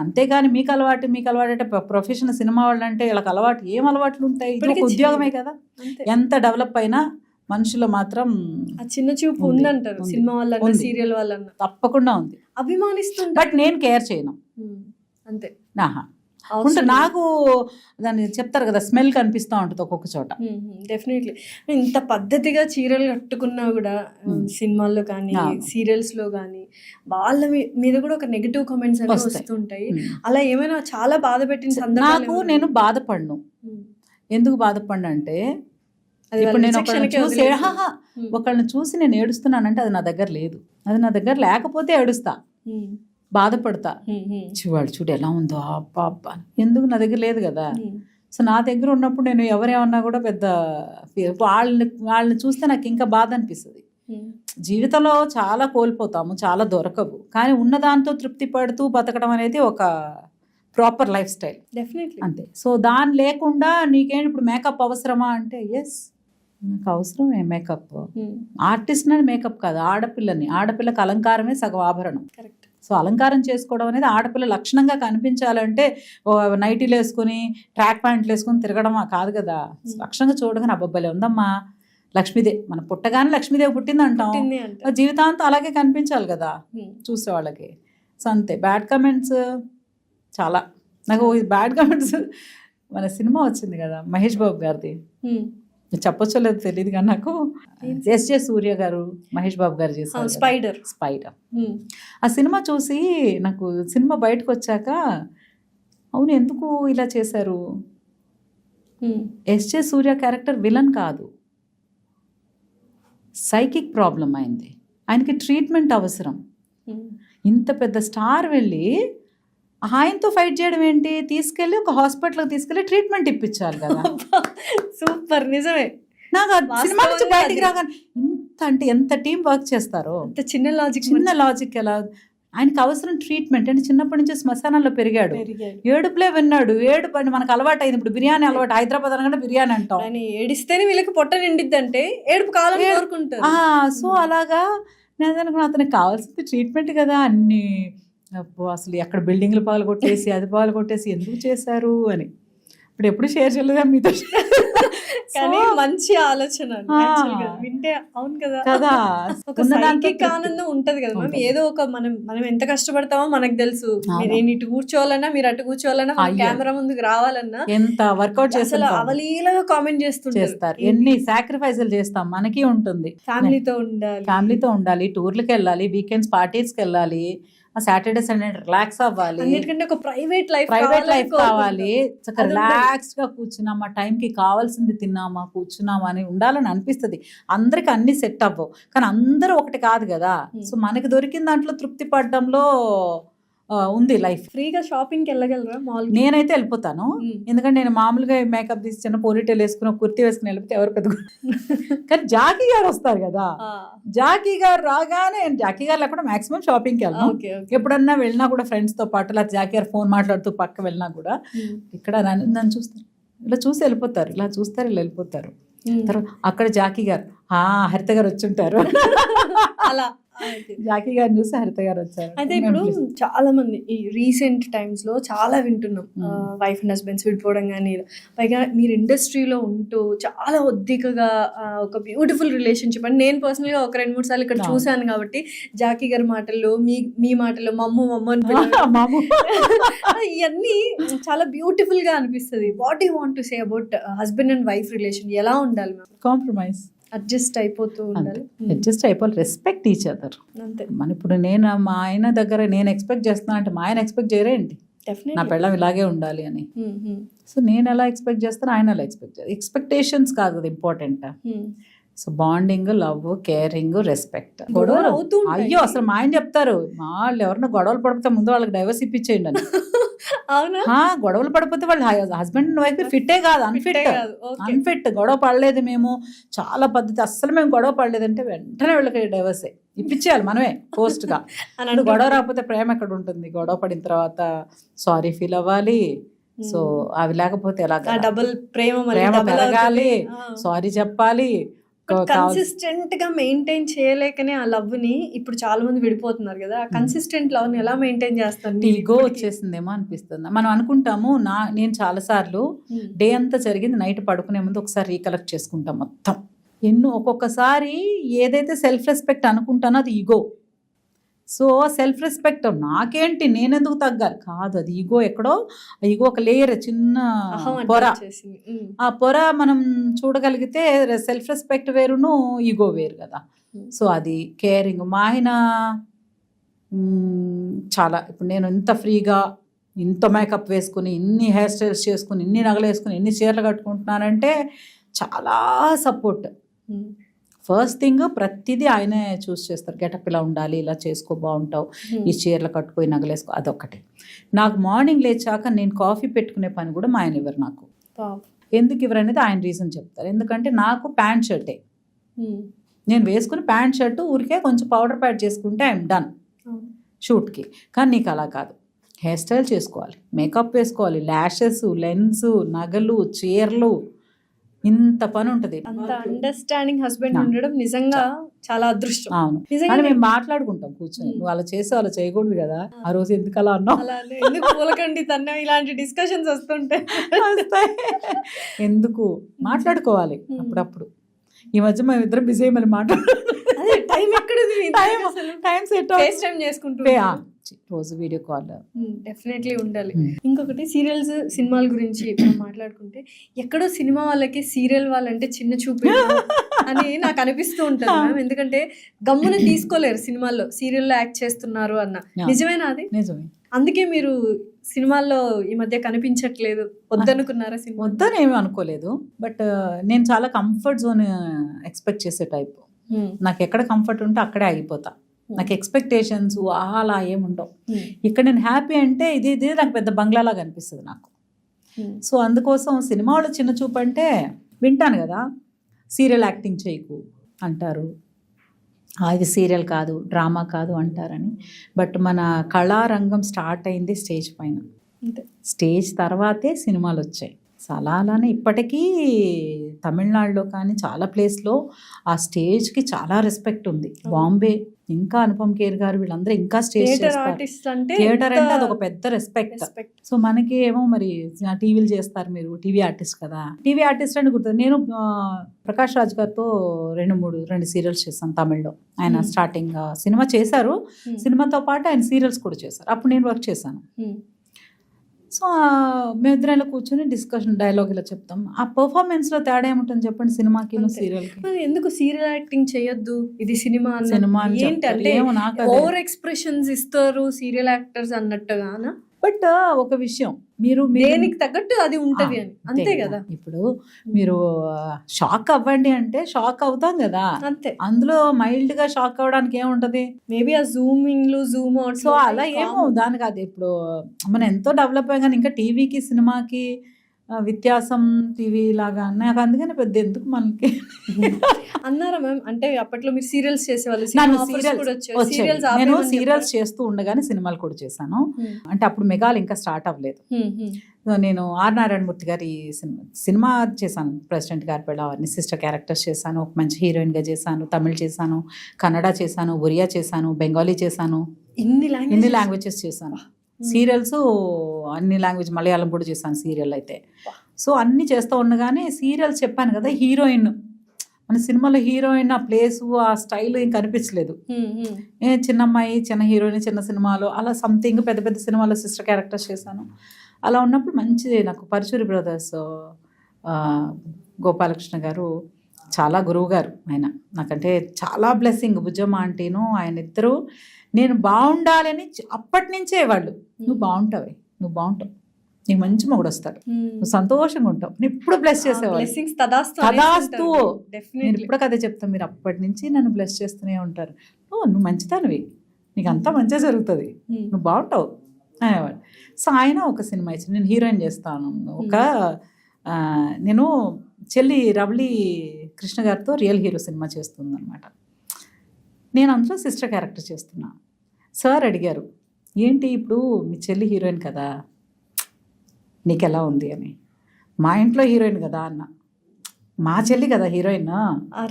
అంతేగాని మీకు అలవాటు అంటే ప్రొఫెషనల్ సినిమా వాళ్ళు అంటే వీళ్ళకి అలవాటు ఏం అలవాట్లు ఉంటాయి? ఇది ఉద్యోగమే కదా. ఎంత డెవలప్ అయినా మనుషులు మాత్రం చిన్న చూపు ఉందంటారు. సినిమా వాళ్ళ సీరియల్ వాళ్ళ తప్పకుండా ఉంది, అభిమానిస్తుంది. బట్ నేను కేర్ చేయను అంతే. ఉంటుంది నాకు. దాన్ని చెప్తారు కదా, స్మెల్ కనిపిస్తూ ఉంటుంది ఒక్కొక్క చోట. డెఫినెట్లీ. ఇంత పద్ధతిగా చీరలు కట్టుకున్నా కూడా సినిమాల్లో కానీ సీరియల్స్ లో కానీ వాళ్ళ మీద కూడా ఒక నెగిటివ్ కామెంట్స్ అనేవి వస్తుంటాయి. అలా ఏమైనా చాలా బాధ పెట్టిన సందర్భాలు? నేను బాధపడను. ఎందుకు బాధపడిన అంటే, ఇప్పుడు నేను ఒకళ్ళని చూసి నేను ఏడుస్తున్నానంటే అది నా దగ్గర లేదు. అది నా దగ్గర లేకపోతే ఏడుస్తా, బాధపడతా. వాడు చూడు ఎలా ఉందో అబ్బా అబ్బా, ఎందుకు నా దగ్గర లేదు కదా. సో నా దగ్గర ఉన్నప్పుడు నేను ఎవరేమన్నా కూడా పెద్ద వాళ్ళని చూస్తే నాకు ఇంకా బాధ అనిపిస్తుంది. జీవితంలో చాలా కోల్పోతాము, చాలా దొరకవు, కానీ ఉన్నదాంతో తృప్తి పడుతూ బతకడం అనేది ఒక ప్రాపర్ లైఫ్ స్టైల్. డెఫినెట్లీ అంతే. సో దాని లేకుండా నీకేంటి ఇప్పుడు మేకప్ అవసరమా అంటే, ఎస్ నాకు అవసరమే మేకప్. ఆర్టిస్ట్ అని మేకప్ కాదు, ఆడపిల్లకి అలంకారమే సగం ఆభరణం. కరెక్ట్. సో అలంకారం చేసుకోవడం అనేది ఆడపిల్ల లక్షణంగా కనిపించాలంటే నైటీలు వేసుకుని ట్రాక్ ప్యాంట్లు వేసుకుని తిరగడమా కాదు కదా. లక్షణంగా చూడగానే అబ్బబ్బలే ఉందమ్మా లక్ష్మీదేవి, మన పుట్టగానే లక్ష్మీదేవి పుట్టిందంటాం, జీవితాంతం అలాగే కనిపించాలి కదా చూసే వాళ్ళకి. సో అంతే. బ్యాడ్ కమెంట్స్ చాలా, నాకు బ్యాడ్ కమెంట్స్ మన సినిమా వచ్చింది కదా మహేష్ బాబు గారిది, చెప్పొచ్చో లేదు తెలియదు కానీ నాకు ఎస్జే సూర్య గారు మహేష్ బాబు గారు చేశారు స్పైడర్. ఆ సినిమా చూసి నాకు సినిమా బయటకు వచ్చాక, అవును ఎందుకు ఇలా చేశారు? ఎస్జే సూర్య క్యారెక్టర్ విలన్ కాదు, సైకిక్ ప్రాబ్లం అయింది, ఆయనకి ట్రీట్మెంట్ అవసరం. ఇంత పెద్ద స్టార్ వెళ్ళి ఆయనతో ఫైట్ చేయడం ఏంటి? తీసుకెళ్ళి ఒక హాస్పిటల్కి తీసుకెళ్ళి ట్రీట్మెంట్ ఇప్పించాలి కదా. సూపర్, నిజమే. నాకు సినిమా నుంచి బయటికి రాగానే ఇంత అంటే ఎంత టీం వర్క్ చేస్తారో. చిన్న లాజిక్ ఎలా? ఆయనకి అవసరం ట్రీట్మెంట్. అంటే చిన్నప్పటి నుంచి శ్మశానంలో పెరిగాడు, ఏడుపులే విన్నాడు. ఏడుపు అంటే మనకు అలవాటు అయింది. ఇప్పుడు బిర్యానీ అలవాటు, హైదరాబాద్ అనగానే బిర్యానీ అంటాం. ఏడిస్తేనే వీళ్ళకి పొట్ట నిండిద్ది అంటే ఏడుపు కావాలని కోరుకుంటారు. సో అలాగా నేను అనుకున్నా అతనికి కావాల్సింది ట్రీట్మెంట్ కదా. అన్ని అసలు ఎక్కడ బిల్డింగ్లు పాలు కొట్టేసి అది పాలు కొట్టేసి ఎందుకు చేశారు అని ఇప్పుడు ఎప్పుడు షేర్ చేయలేదా మీతో? కానీ మంచి ఆలోచన వింటే. అవును కదా, ఒక సైకిక్ ఆనందం ఉంటది కదా మ్యామ్. ఏదో ఒక మనం ఎంత కష్టపడతామో మనకు తెలుసు. నేను ఇటు కూర్చోవాలన్నా, మీరు అటు కూర్చోవాలన్నా, కెమెరా ముందుకు రావాలన్నా ఎంత వర్కౌట్ చేస్తారు, అవలీలగా కామెంట్ చేస్తారు. ఎన్ని సాక్రిఫైజులు చేస్తాం, మనకి ఉంటుంది. ఫ్యామిలీతో ఉండాలి, టూర్లకు వెళ్ళాలి, వీకెండ్స్ పార్టీస్కి వెళ్ళాలి, సాటర్డే సండే రిలాక్స్ అవ్వాలి, అన్నిటికంటే ఒక ప్రైవేట్ లైఫ్ కావాలి. రిలాక్స్ గా కూర్చున్నామా, టైంకి కావాల్సింది తిన్నామా, కూర్చున్నామా అని ఉండాలని అనిపిస్తుంది. అందరికి అన్ని సెట్ అవ్వవు, కానీ అందరూ ఒకటి కాదు కదా. సో మనకి దొరికిన దాంట్లో తృప్తి పడడంలో ఉంది లైఫ్. ఫ్రీగా షాపింగ్కి వెళ్ళగలరా? నేనైతే వెళ్ళిపోతాను, ఎందుకంటే నేను మామూలుగా మేకప్ తీసి చిన్న పోనీటైల్ వేసుకుని కుర్తీ వేసుకుని వెళ్ళిపోతే ఎవరు పెద్ద. కానీ జాకీ గారు వస్తారు కదా, జాకీ గారు రాగానే జాకీ గారు లేకుండా మాక్సిమం షాపింగ్కి వెళ్తాం. ఎప్పుడన్నా వెళ్ళినా కూడా ఫ్రెండ్స్తో పాటు, ఇలా జాకీ గారు ఫోన్ మాట్లాడుతూ పక్క వెళ్ళినా కూడా ఇక్కడ నన్ను చూస్తారు, ఇలా చూసి వెళ్ళిపోతారు, ఇలా చూస్తారు, ఇలా వెళ్ళిపోతారు. తర్వాత అక్కడ జాకీ గారు హరిత గారు వచ్చి ఉంటారు. అలా జాకీ గారిని చూసి హరిత గారు వచ్చారు. అయితే ఇప్పుడు చాలా మంది ఈ రీసెంట్ టైమ్స్ లో చాలా వింటున్నాం వైఫ్ అండ్ హస్బెండ్స్ విడిపోవడం కానీ, పైగా మీరు ఇండస్ట్రీలో ఉంటూ చాలా ఒద్దికగా ఒక బ్యూటిఫుల్ రిలేషన్షిప్ అని నేను పర్సనల్ గా ఒక 2-3 సార్లు ఇక్కడ చూశాను. కాబట్టి జాకీ గారి మాటల్లో మీ మాటల్లో మమ్ము అని ఇవన్నీ చాలా బ్యూటిఫుల్ గా అనిపిస్తుంది. What you want to say about husband and wife relation? ఎలా ఉండాలి? కాంప్రమైజ్, అడ్జస్ట్ అయిపోతూ ఉండాలి. అడ్జస్ట్ అయిపోవాలి, రెస్పెక్ట్ ఈచ్ అదర్. అంతే. మన ఇప్పుడు నేను మా ఆయన దగ్గర నేను ఎక్స్పెక్ట్ చేస్తున్నా అంటే మా ఆయన ఎక్స్పెక్ట్ చేయరేంటి నా పెళ్ళం ఇలాగే ఉండాలి అని. సో నేను ఎలా ఎక్స్పెక్ట్ చేస్తాను, ఆయన ఎలా ఎక్స్పెక్ట్ చేస్తారు. ఎక్స్పెక్టేషన్స్ కాదు కదా important. So bonding, love, caring, respect. గొడవలు అయ్యో అసలు మా ఆయన చెప్తారు, మా వాళ్ళు ఎవరైనా గొడవలు పడిపోతే ముందు వాళ్ళకి డైవర్స్ ఇప్పించేయండి అని. అవునా? గొడవలు పడిపోతే వాళ్ళు హస్బెండ్ అండ్ వైఫ్ ఫిట్టే కాదు, అన్ఫిట్. గొడవ పడలేదు మేము, చాలా పద్ధతి, అస్సలు మేము గొడవ పడలేదంటే వెంటనే వీళ్ళకి డైవర్స్ ఇప్పించేయాలి మనమే పోస్ట్ గా. గొడవ రాకపోతే ప్రేమ ఎక్కడ ఉంటుంది? గొడవ పడిన తర్వాత సారీ ఫీల్ అవ్వాలి. సో అవి లేకపోతే ఎలా? డబుల్ ప్రేమ పెరగాలి, సారీ చెప్పాలి. కన్సిస్టెంట్ గా మెయింటైన్ చేయలేకనే ఆ లవ్ ని ఇప్పుడు చాలా మంది విడిపోతున్నారు కదా. కన్సిస్టెంట్ లవ్ ని ఎలా మెయింటైన్ చేస్తాను? ఈగో వచ్చేసిందేమో అనిపిస్తుంది. మనం అనుకుంటాము, నేను చాలా సార్లు డే అంతా జరిగింది నైట్ పడుకునే ముందు ఒకసారి రీకలెక్ట్ చేసుకుంటాం మొత్తం. ఒక్కొక్కసారి ఏదైతే సెల్ఫ్ రెస్పెక్ట్ అనుకుంటానో అది ఈగో. సో సెల్ఫ్ రెస్పెక్ట్ నాకేంటి, నేనెందుకు తగ్గాలి కాదు, అది ఈగో. ఎక్కడో ఈగో ఒక లేయర్, చిన్న పొర. ఆ పొర మనం చూడగలిగితే సెల్ఫ్ రెస్పెక్ట్ వేరును ఈగో వేరు కదా. సో అది కేరింగ్. మా ఆయన చాలా, ఇప్పుడు నేను ఇంత ఫ్రీగా ఇంత మేకప్ వేసుకుని, ఇన్ని హెయిర్ స్టైల్స్ చేసుకుని, ఇన్ని నగలు వేసుకుని, ఇన్ని చీరలు కట్టుకుంటున్నానంటే చాలా సపోర్ట్. ఫస్ట్ థింగ్ ప్రతిదీ ఆయనే చూస్ చేస్తారు. గెటప్ ఇలా ఉండాలి, ఇలా చేసుకో బాగుంటావు, ఈ చీరలు కట్టుకోయి నగలేసుకో, అదొకటి. నాకు మార్నింగ్ లేచాక నేను కాఫీ పెట్టుకునే పని కూడా మా ఆయన ఇవ్వరు నాకు. ఎందుకు ఇవ్వరు అనేది ఆయన రీజన్ చెప్తారు. ఎందుకంటే నాకు ప్యాంట్ షర్టే, నేను వేసుకుని ప్యాంట్ షర్టు ఊరికే కొంచెం పౌడర్ ప్యాడ్ చేసుకుంటే ఐఎమ్ డన్ షూట్కి. కానీ నీకు అలా కాదు, హెయిర్ స్టైల్ చేసుకోవాలి, మేకప్ వేసుకోవాలి, ల్యాషెస్, లెన్స్, నగలు, చీరలు, ఇంత పని ఉంటుంది. అంత అండర్స్టాండింగ్ హస్బెండ్ ఉండడం నిజంగా చాలా అదృష్టం. అవును, అని మేము మాట్లాడుకుంటాం కూర్చొని, నువ్వు అలా చేసి అలా చేయకూడదు కదా, ఆ రోజు ఎందుకు అలా అన్నావు, ఎందుకు పూలకండి తన ఇలాంటి డిస్కషన్స్ వస్తుంటే ఎందుకు మాట్లాడుకోవాలి అప్పుడప్పుడు. ఈ మధ్య మేము ఇద్దరం బిజీ అయ్యి మాట్లాడుకుంటాం. టైం ఎక్కడ టైం సెట్ టైం చేసుకుంటే రోజు వీడియో కాల్ డెఫినెట్లీ ఉండాలి. ఇంకొకటి సీరియల్స్, సినిమాల గురించి మనం మాట్లాడుకుంటే ఎక్కడో సినిమా వాళ్ళకి సీరియల్ వాళ్ళంటే చిన్న చూపు అని నాకు అనిపిస్తూ ఉంటుంది మ్యామ్. ఎందుకంటే గమ్మున తీసుకోలేరు సినిమాల్లో సీరియల్లో యాక్ట్ చేస్తున్నారు అన్న. నిజమేనా అది? నిజమే. అందుకే మీరు సినిమాల్లో ఈ మధ్య కనిపించట్లేదు, వద్దనుకున్నారా? సినిమా వద్దని ఏమీ అనుకోలేదు, బట్ నేను చాలా కంఫర్ట్ జోన్ ఎక్స్పెక్ట్ చేసే టైప్. నాకు ఎక్కడ కంఫర్ట్ ఉంటే అక్కడే ఆగిపోతా. నాకు ఎక్స్పెక్టేషన్స్ అలా ఏముండవు. ఇక్కడ నేను హ్యాపీ అంటే ఇది నాకు పెద్ద బంగ్లాలాగా అనిపిస్తుంది నాకు. సో అందుకోసం సినిమా వాళ్ళు చిన్న చూపు అంటే వింటాను కదా, సీరియల్ యాక్టింగ్ చేయకు అంటారు, ఇది సీరియల్ కాదు, డ్రామా కాదు అంటారని. బట్ మన కళారంగం స్టార్ట్ అయింది స్టేజ్ పైన, స్టేజ్ తర్వాతే సినిమాలు వచ్చాయి. అలానే ఇప్పటికీ తమిళనాడులో కానీ చాలా ప్లేస్లో ఆ స్టేజ్కి చాలా రెస్పెక్ట్ ఉంది. బాంబే ఇంకా అనుపమ్ ఖేర్ గారు వీళ్ళందరూ ఇంకా స్టేజ్ థియేటర్ అంటే అది ఒక పెద్ద రెస్పెక్ట్. సో మనకి ఏమో మరి టీవీలు చేస్తారు, మీరు టీవీ ఆర్టిస్ట్ కదా, టీవీ ఆర్టిస్ట్ అని గుర్తుంది. నేను ప్రకాష్ రాజ్ గారితో 2 సీరియల్స్ చేశాను తమిళ్లో. ఆయన స్టార్టింగ్ సినిమా చేశారు, సినిమాతో పాటు ఆయన సీరియల్స్ కూడా చేశారు, అప్పుడు నేను వర్క్ చేశాను. సో మేమిద్దరం ఇలా కూర్చొని డిస్కషన్, డైలాగ్ ఇలా చెప్తాం. ఆ పర్ఫార్మెన్స్లో తేడా ఏముంటుంది చెప్పండి సినిమాకి సీరియల్కి? ఎందుకు సీరియల్ యాక్టింగ్ చేయొద్దు, ఇది సినిమా ఏంటంటే ఓవర్ ఎక్స్ప్రెషన్స్ ఇస్తారు సీరియల్ యాక్టర్స్ అన్నట్టుగా. బట్ ఒక విషయం, మీరు దేనికి తగ్గట్టు అది ఉంటది అని, అంతే కదా. ఇప్పుడు మీరు షాక్ అవ్వండి అంటే షాక్ అవుతాం కదా, అంతే. అందులో మైల్డ్ గా షాక్ అవ్వడానికి ఏముంటది? మేబీ ఆ జూమింగ్ జూమ్ అవుట్, సో అలా ఏమో దానికి. అది ఇప్పుడు మనం ఎంతో డెవలప్ అయ్యాం కానీ ఇంకా టీవీకి సినిమాకి వ్యత్యాసం టీవీ లాగా నాకు అందుకని పెద్ద ఎందుకు మనకి అన్నారా మ్యామ్? అంటే అప్పట్లో మీరు సీరియల్స్ చేసేవాళ్ళు, నన్ను సినిమా ఆఫర్స్ కూడా వచ్చాయి. వచ్చాయి. సీరియల్స్ నేను ఆపేయమని సీరియల్స్ చెప్పారా? చేస్తూ ఉండగానే సినిమాలు కూడా చేశాను. హ్మ్. అంటే అప్పుడు మెగాలు ఇంకా స్టార్ట్ అవ్వలేదు. సో నేను ఆర్ నారాయణమూర్తి గారి సినిమా చేశాను. ప్రెసిడెంట్ గారి పిల్ల అవన్నీ సిస్టర్ క్యారెక్టర్స్ చేశాను. ఒక మంచి హీరోయిన్గా చేశాను. తమిళ్ చేశాను, కన్నడ చేశాను, ఒరియా చేశాను, బెంగాలీ చేశాను, ఇన్ని లాంగ్వేజెస్ చేశాను. సీరియల్స్ అన్ని లాంగ్వేజ్, మలయాళం కూడా చేశాను సీరియల్ అయితే. సో అన్నీ చేస్తూ ఉండగానే సీరియల్స్ చెప్పాను కదా, హీరోయిన్ మన సినిమాలో హీరోయిన్ ఆ ప్లేసు ఆ స్టైల్ ఏం కనిపించలేదు. చిన్న అమ్మాయి, చిన్న హీరోయిన్, చిన్న సినిమాలో అలా సంథింగ్, పెద్ద పెద్ద సినిమాలో సిస్టర్ క్యారెక్టర్స్ చేశాను. అలా ఉన్నప్పుడు మంచి నాకు పరుచూరి బ్రదర్స్ గోపాలకృష్ణ గారు చాలా గురువు గారు. ఆయన నాకంటే చాలా బ్లెస్సింగ్. బుజ్జమ్మ ఆంటీను ఆయన ఇద్దరు నేను బాగుండాలని అప్పటి నుంచే వాళ్ళు, నువ్వు బాగుంటావు, నువ్వు బాగుంటావు, నీకు మంచి మొగుడు వస్తాడు, నువ్వు సంతోషంగా ఉంటావు, నేను ఎప్పుడు బ్లెస్ చేసేవాళ్ళు. తదాస్తు నేను ఇప్పుడు కదే చెప్తాను. మీరు అప్పటి నుంచి నన్ను బ్లెస్ చేస్తూనే ఉంటారు. నువ్వు మంచిదానివి, నీకు అంతా మంచిగా జరుగుతుంది, నువ్వు బాగుంటావు అనేవాడు. సో ఆయన ఒక సినిమా ఇచ్చి నేను హీరోయిన్ చేస్తాను. నేను చెల్లి రవళి కృష్ణ గారితో రియల్ హీరో సినిమా చేస్తుంది అనమాట. నేను అందులో సిస్టర్ క్యారెక్టర్ చేస్తున్నా. సార్ అడిగారు, ఏంటి ఇప్పుడు మీ చెల్లి హీరోయిన్ కదా, నీకు ఎలా ఉంది అని. మా ఇంట్లో హీరోయిన్ కదా అన్న. మా చెల్లి కదా హీరోయిన్,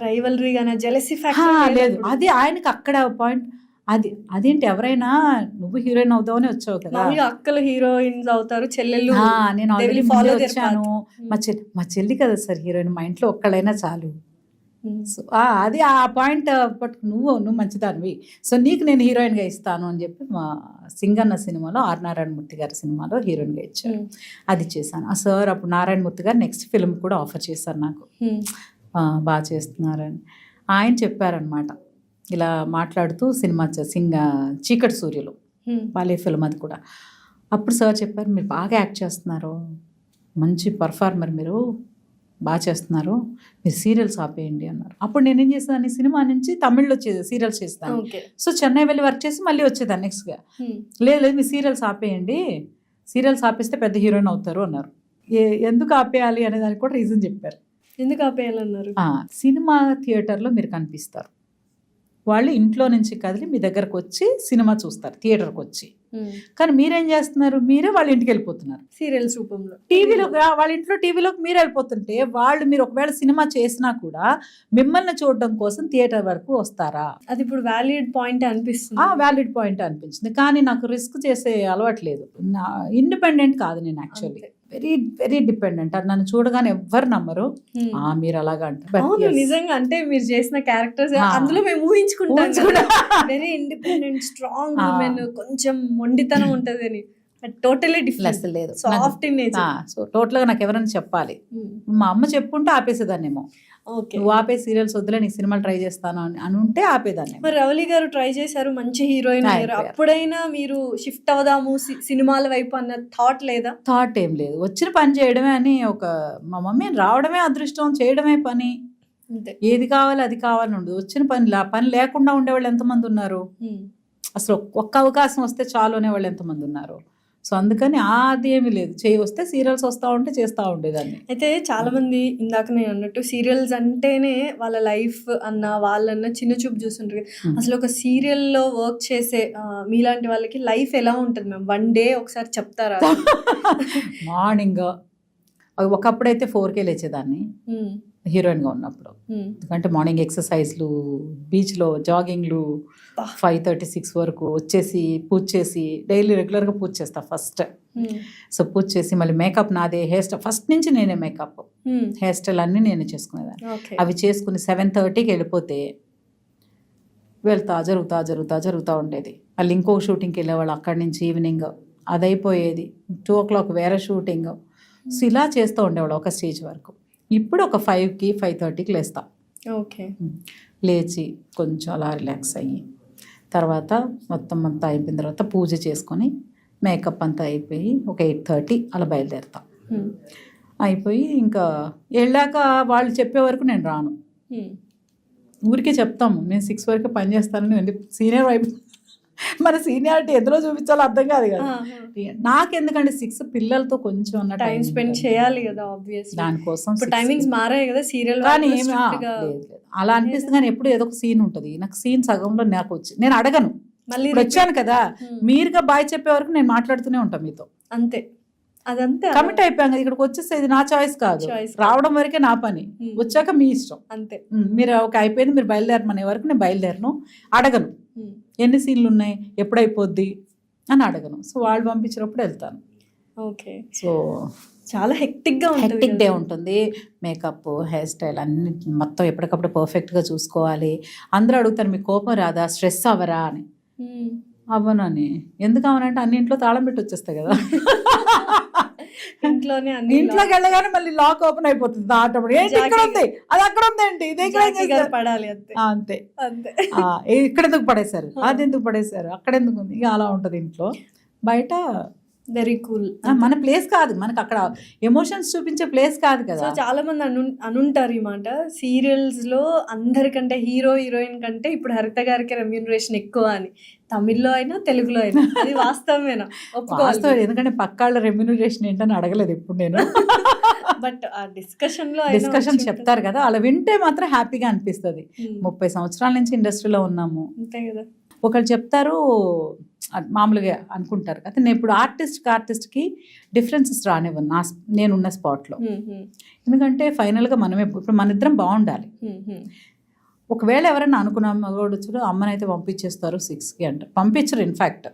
రైవల్రీ గానా జెలసీ ఫ్యాక్టర్ లేదు. అది ఆయనకి అక్కడ పాయింట్. అదేంటి ఎవరైనా నువ్వు హీరోయిన్ అవుతావని వచ్చావు కదా, అక్కలు హీరోయిన్స్ అవుతారు, చెల్లెళ్ళు. నేను ఆల్రెడీ వచ్చాను, మా చెల్లి కదా సార్ హీరోయిన్, మా ఇంట్లో ఒక్కళ్ళైనా చాలు. సో అది ఆ పాయింట్ బట్ నువ్వు మంచిదానివి, సో నీకు నేను హీరోయిన్గా ఇస్తాను అని చెప్పి మా సింగన్న సినిమాలో ఆర్ నారాయణమూర్తి గారి సినిమాలో హీరోయిన్గా ఇచ్చారు. అది చేశాను. ఆ సార్ అప్పుడు నారాయణమూర్తి గారు నెక్స్ట్ ఫిల్మ్ కూడా ఆఫర్ చేశారు నాకు, బాగా చేస్తున్నారని. ఆయన చెప్పారనమాట ఇలా మాట్లాడుతూ సినిమా చీకటి సూర్యులు బాలే ఫిల్మ్ అది కూడా. అప్పుడు సార్ చెప్పారు, మీరు బాగా యాక్ట్ చేస్తున్నారు, మంచి పర్ఫార్మర్, మీరు బాగా చేస్తున్నారు, మీరు సీరియల్స్ ఆపేయండి అన్నారు. అప్పుడు నేను ఏం చేసేదాన్ని, సినిమా నుంచి తమిళ్లో సీరియల్స్ చేస్తాను. సో చెన్నై వెళ్ళి వర్క్ చేసి మళ్ళీ వచ్చేదాన్ని నెక్స్ట్గా. లేదు మీరు సీరియల్స్ ఆపేయండి, సీరియల్స్ ఆపేస్తే పెద్ద హీరోయిన్ అవుతారు అన్నారు. ఎందుకు ఆపేయాలి అనే దానికి కూడా రీజన్ చెప్పారు. ఎందుకు ఆపేయాలన్నారు? సినిమా థియేటర్లో మీరు కనిపిస్తారు, వాళ్ళు ఇంట్లో నుంచి కదిలి మీ దగ్గరకు వచ్చి సినిమా చూస్తారు థియేటర్కి వచ్చి. కానీ మీరేం చేస్తున్నారు, మీరే వాళ్ళ ఇంటికి వెళ్ళిపోతున్నారు సీరియల్స్ రూపంలో. టీవీలో వాళ్ళ ఇంట్లో టీవీలోకి మీరు వెళ్ళిపోతుంటే వాళ్ళు మీరు ఒకవేళ సినిమా చేసినా కూడా మిమ్మల్ని చూడడం కోసం థియేటర్ వరకు వస్తారా? అది ఇప్పుడు వ్యాలిడ్ పాయింట్ అనిపిస్తుంది. వ్యాలిడ్ పాయింట్ అనిపించింది. కానీ నాకు రిస్క్ చేసే అలవాట్లేదు, ఇండిపెండెంట్ కాదు నేను. Actually very very dependent. అది నన్ను చూడగానే ఎవ్వరు నమ్మరు, మీరు అలాగా అంటారు. నిజంగా అంటే మీరు చేసిన క్యారెక్టర్స్ అందులో మేము ఊహించుకుంటాం, వెరీ ఇండిపెండెంట్, స్ట్రాంగ్ ఉమెన్, కొంచెం మొండితనం ఉంటది అని. టోటలీ డిఫరెంట్ లేదు, సాఫ్ట్ ఇన్ నేచర్. సో టోటల్గా నాకు ఎవరైనా చెప్పాలి, మా అమ్మ చెప్పుంటే ఆపేసేదాన్నేమో, నువ్వు ఆపే సీరియల్స్ వద్దులే నీ సినిమాలు ట్రై చేస్తాను అని ఉంటే ఆపేదాన్ని. మరి రవళి గారు ట్రై చేశారు, మంచి హీరోయిన్ అయ్యారు, అప్పుడైనా మీరు షిఫ్ట్ అవుదాము సినిమాల వైపు అన్న థాట్ లేదా? థాట్ ఏం లేదు, వచ్చిన పని చేయడమే అని. మా మమ్మీ రావడమే అదృష్టం, చేయడమే పని, ఏది కావాలి అది కావాలని ఉండదు. వచ్చిన పని లేకుండా ఉండేవాళ్ళు ఎంతమంది ఉన్నారు, అసలు ఒక్క అవకాశం వస్తే చాలు అనేవాళ్ళు ఎంతమంది ఉన్నారు. సో అందుకని అది ఏమీ లేదు, వస్తే సీరియల్స్ వస్తూ ఉంటే చేస్తూ ఉండేదాన్ని. అయితే చాలా మంది ఇందాక నేను అన్నట్టు సీరియల్స్ అంటేనే వాళ్ళ లైఫ్ అన్న వాళ్ళన్న చిన్న చూపు చూస్తుంటారు. అసలు ఒక సీరియల్లో వర్క్ చేసే మీలాంటి వాళ్ళకి లైఫ్ ఎలా ఉంటుంది మ్యామ్? వన్ డే ఒకసారి చెప్తారా? మార్నింగ్ ఒకప్పుడైతే 4కే లేచేదాన్ని హీరోయిన్గా ఉన్నప్పుడు, ఎందుకంటే మార్నింగ్ ఎక్సర్సైజ్లు, బీచ్లో జాగింగ్లు, 5:36 వరకు వచ్చేసి పూజ చేసి, డైలీ రెగ్యులర్గా పూజ చేస్తా ఫస్ట్. సో పూజ చేసి మళ్ళీ మేకప్ నాదే, హెయిర్ స్టైల్ ఫస్ట్ నుంచి నేనే, మేకప్ హెయిర్ స్టైల్ అన్నీ నేనే చేసుకునేదాన్ని. అవి చేసుకుని 7:30కి వెళ్ళిపోతే జరుగుతూ ఉండేది. మళ్ళీ ఇంకో షూటింగ్కి వెళ్ళేవాళ్ళు, అక్కడి నుంచి ఈవినింగ్ అది అయిపోయేది, 2 o'clock వేరే షూటింగ్. సో ఇలా చేస్తూ ఉండేవాళ్ళు ఒక స్టేజ్ వరకు. ఇప్పుడు ఒక 5కి 5:30కి లేస్తా. ఓకే, లేచి కొంచెం అలా రిలాక్స్ అయ్యి తర్వాత మొత్తం అంతా అయిపోయిన తర్వాత పూజ చేసుకొని మేకప్ అంతా అయిపోయి ఒక 8:30 అలా బయలుదేరుతా. అయిపోయి ఇంకా వెళ్ళాక వాళ్ళు చెప్పే వరకు నేను రాను, ఊరికే చెప్తాము నేను 6 వరకు పని చేస్తానని వెళ్ళి సీనియర్ వైపు మన సీనియారిటీ ఎందులో చూపించాలో అర్థం కాదు కదా. నాకెందుకంటే 6 పిల్లలతో కొంచెం ఉన్న టైం స్పెండ్ చేయాలి కదా ఆబ్వియస్లీ. దానికోసం ఇప్పుడు టైమింగ్స్ మారాయి కదా సీరియల్ కానీ అలా అనిపిస్తుంది. కానీ ఎప్పుడు ఏదో ఒక సీన్ ఉంటుంది. నాకు సీన్ సగంలో నాకు వచ్చి నేను అడగను, మళ్ళీ ఇప్పుడు వచ్చాను కదా మీరుగా బాయ్ చెప్పే వరకు నేను మాట్లాడుతూనే ఉంటాను మీతో. అంతే, అదంతే కమిట్ అయిపోయాం కదా. ఇక్కడికి వచ్చేస్తే ఇది నా చాయిస్ కాదు, రావడం వరకే నా పని, వచ్చాక మీ ఇష్టం అంతే. మీరు ఒక అయిపోయింది మీరు బయలుదేరమనే వరకు నేను బయలుదేరను, అడగను ఎన్ని సీన్లు ఉన్నాయి ఎప్పుడైపోద్ది అని అడగను. సో వాళ్ళు పంపించినప్పుడు వెళ్తాను. ఓకే. సో చాలా హెక్టిక్ డే ఉంటుంది. మేకప్, హెయిర్ స్టైల్ అన్ని మొత్తం ఎప్పటికప్పుడు పర్ఫెక్ట్గా చూసుకోవాలి. అందరూ అడుగుతారు మీకు కోపం రాదా, స్ట్రెస్ అవ్వరా అని. అవ్వనని. ఎందుకు అవనంటే అన్ని ఇంట్లో తాళం పెట్టి వచ్చేస్తాయి కదా. ఇంట్లోకి వెళ్ళగానే మళ్ళీ లాక్ ఓపెన్ అయిపోతుంది ఆటోమేటిక్. ఇక్కడ ఉంది అది అక్కడ ఉంది ఏంటి ఇది పడాలి అంతే. ఇక్కడ ఎందుకు పడేశారు, అది ఎందుకు పడేశారు, అక్కడ ఎందుకు ఉంది, ఇక అలా ఉంటది ఇంట్లో. బయట వెరీ కూల్. మన ప్లేస్ కాదు, మనకు అక్కడ ఎమోషన్స్ చూపించే ప్లేస్ కాదు కదా. సో చాలా మంది అనుంటారు ఈ మాట, సీరియల్స్ లో అందరికంటే హీరోయిన్ కంటే ఇప్పుడు హరిత గారికి రెమ్యూనరేషన్ ఎక్కువ అని. తమిళ్లో అయినా తెలుగులో అయినా అది వాస్తవమేనా? వాస్తవం. ఎందుకంటే పక్కాళ్ళ రెమ్యూనరేషన్ ఏంటని అడగలేదు ఇప్పుడు నేను. బట్ ఆ డిస్కషన్ చెప్తారు కదా, అలా వింటే మాత్రం హ్యాపీగా అనిపిస్తుంది. 30 సంవత్సరాల నుంచి ఇండస్ట్రీలో ఉన్నాము. అంతే కదా. ఒకళ్ళు చెప్తారు మామూలుగా అనుకుంటారు కదా. నేను ఇప్పుడు ఆర్టిస్ట్కి డిఫరెన్సెస్ రానివ్వను నేనున్న స్పాట్లో. ఎందుకంటే ఫైనల్గా మనమే ఇప్పుడు మన ఇద్దరం బాగుండాలి. ఒకవేళ ఎవరైనా అనుకున్నాం మగవాడు చూడు అమ్మనైతే పంపించేస్తారు 6కి అంటారు. పంపించరు, ఇన్ఫ్యాక్ట్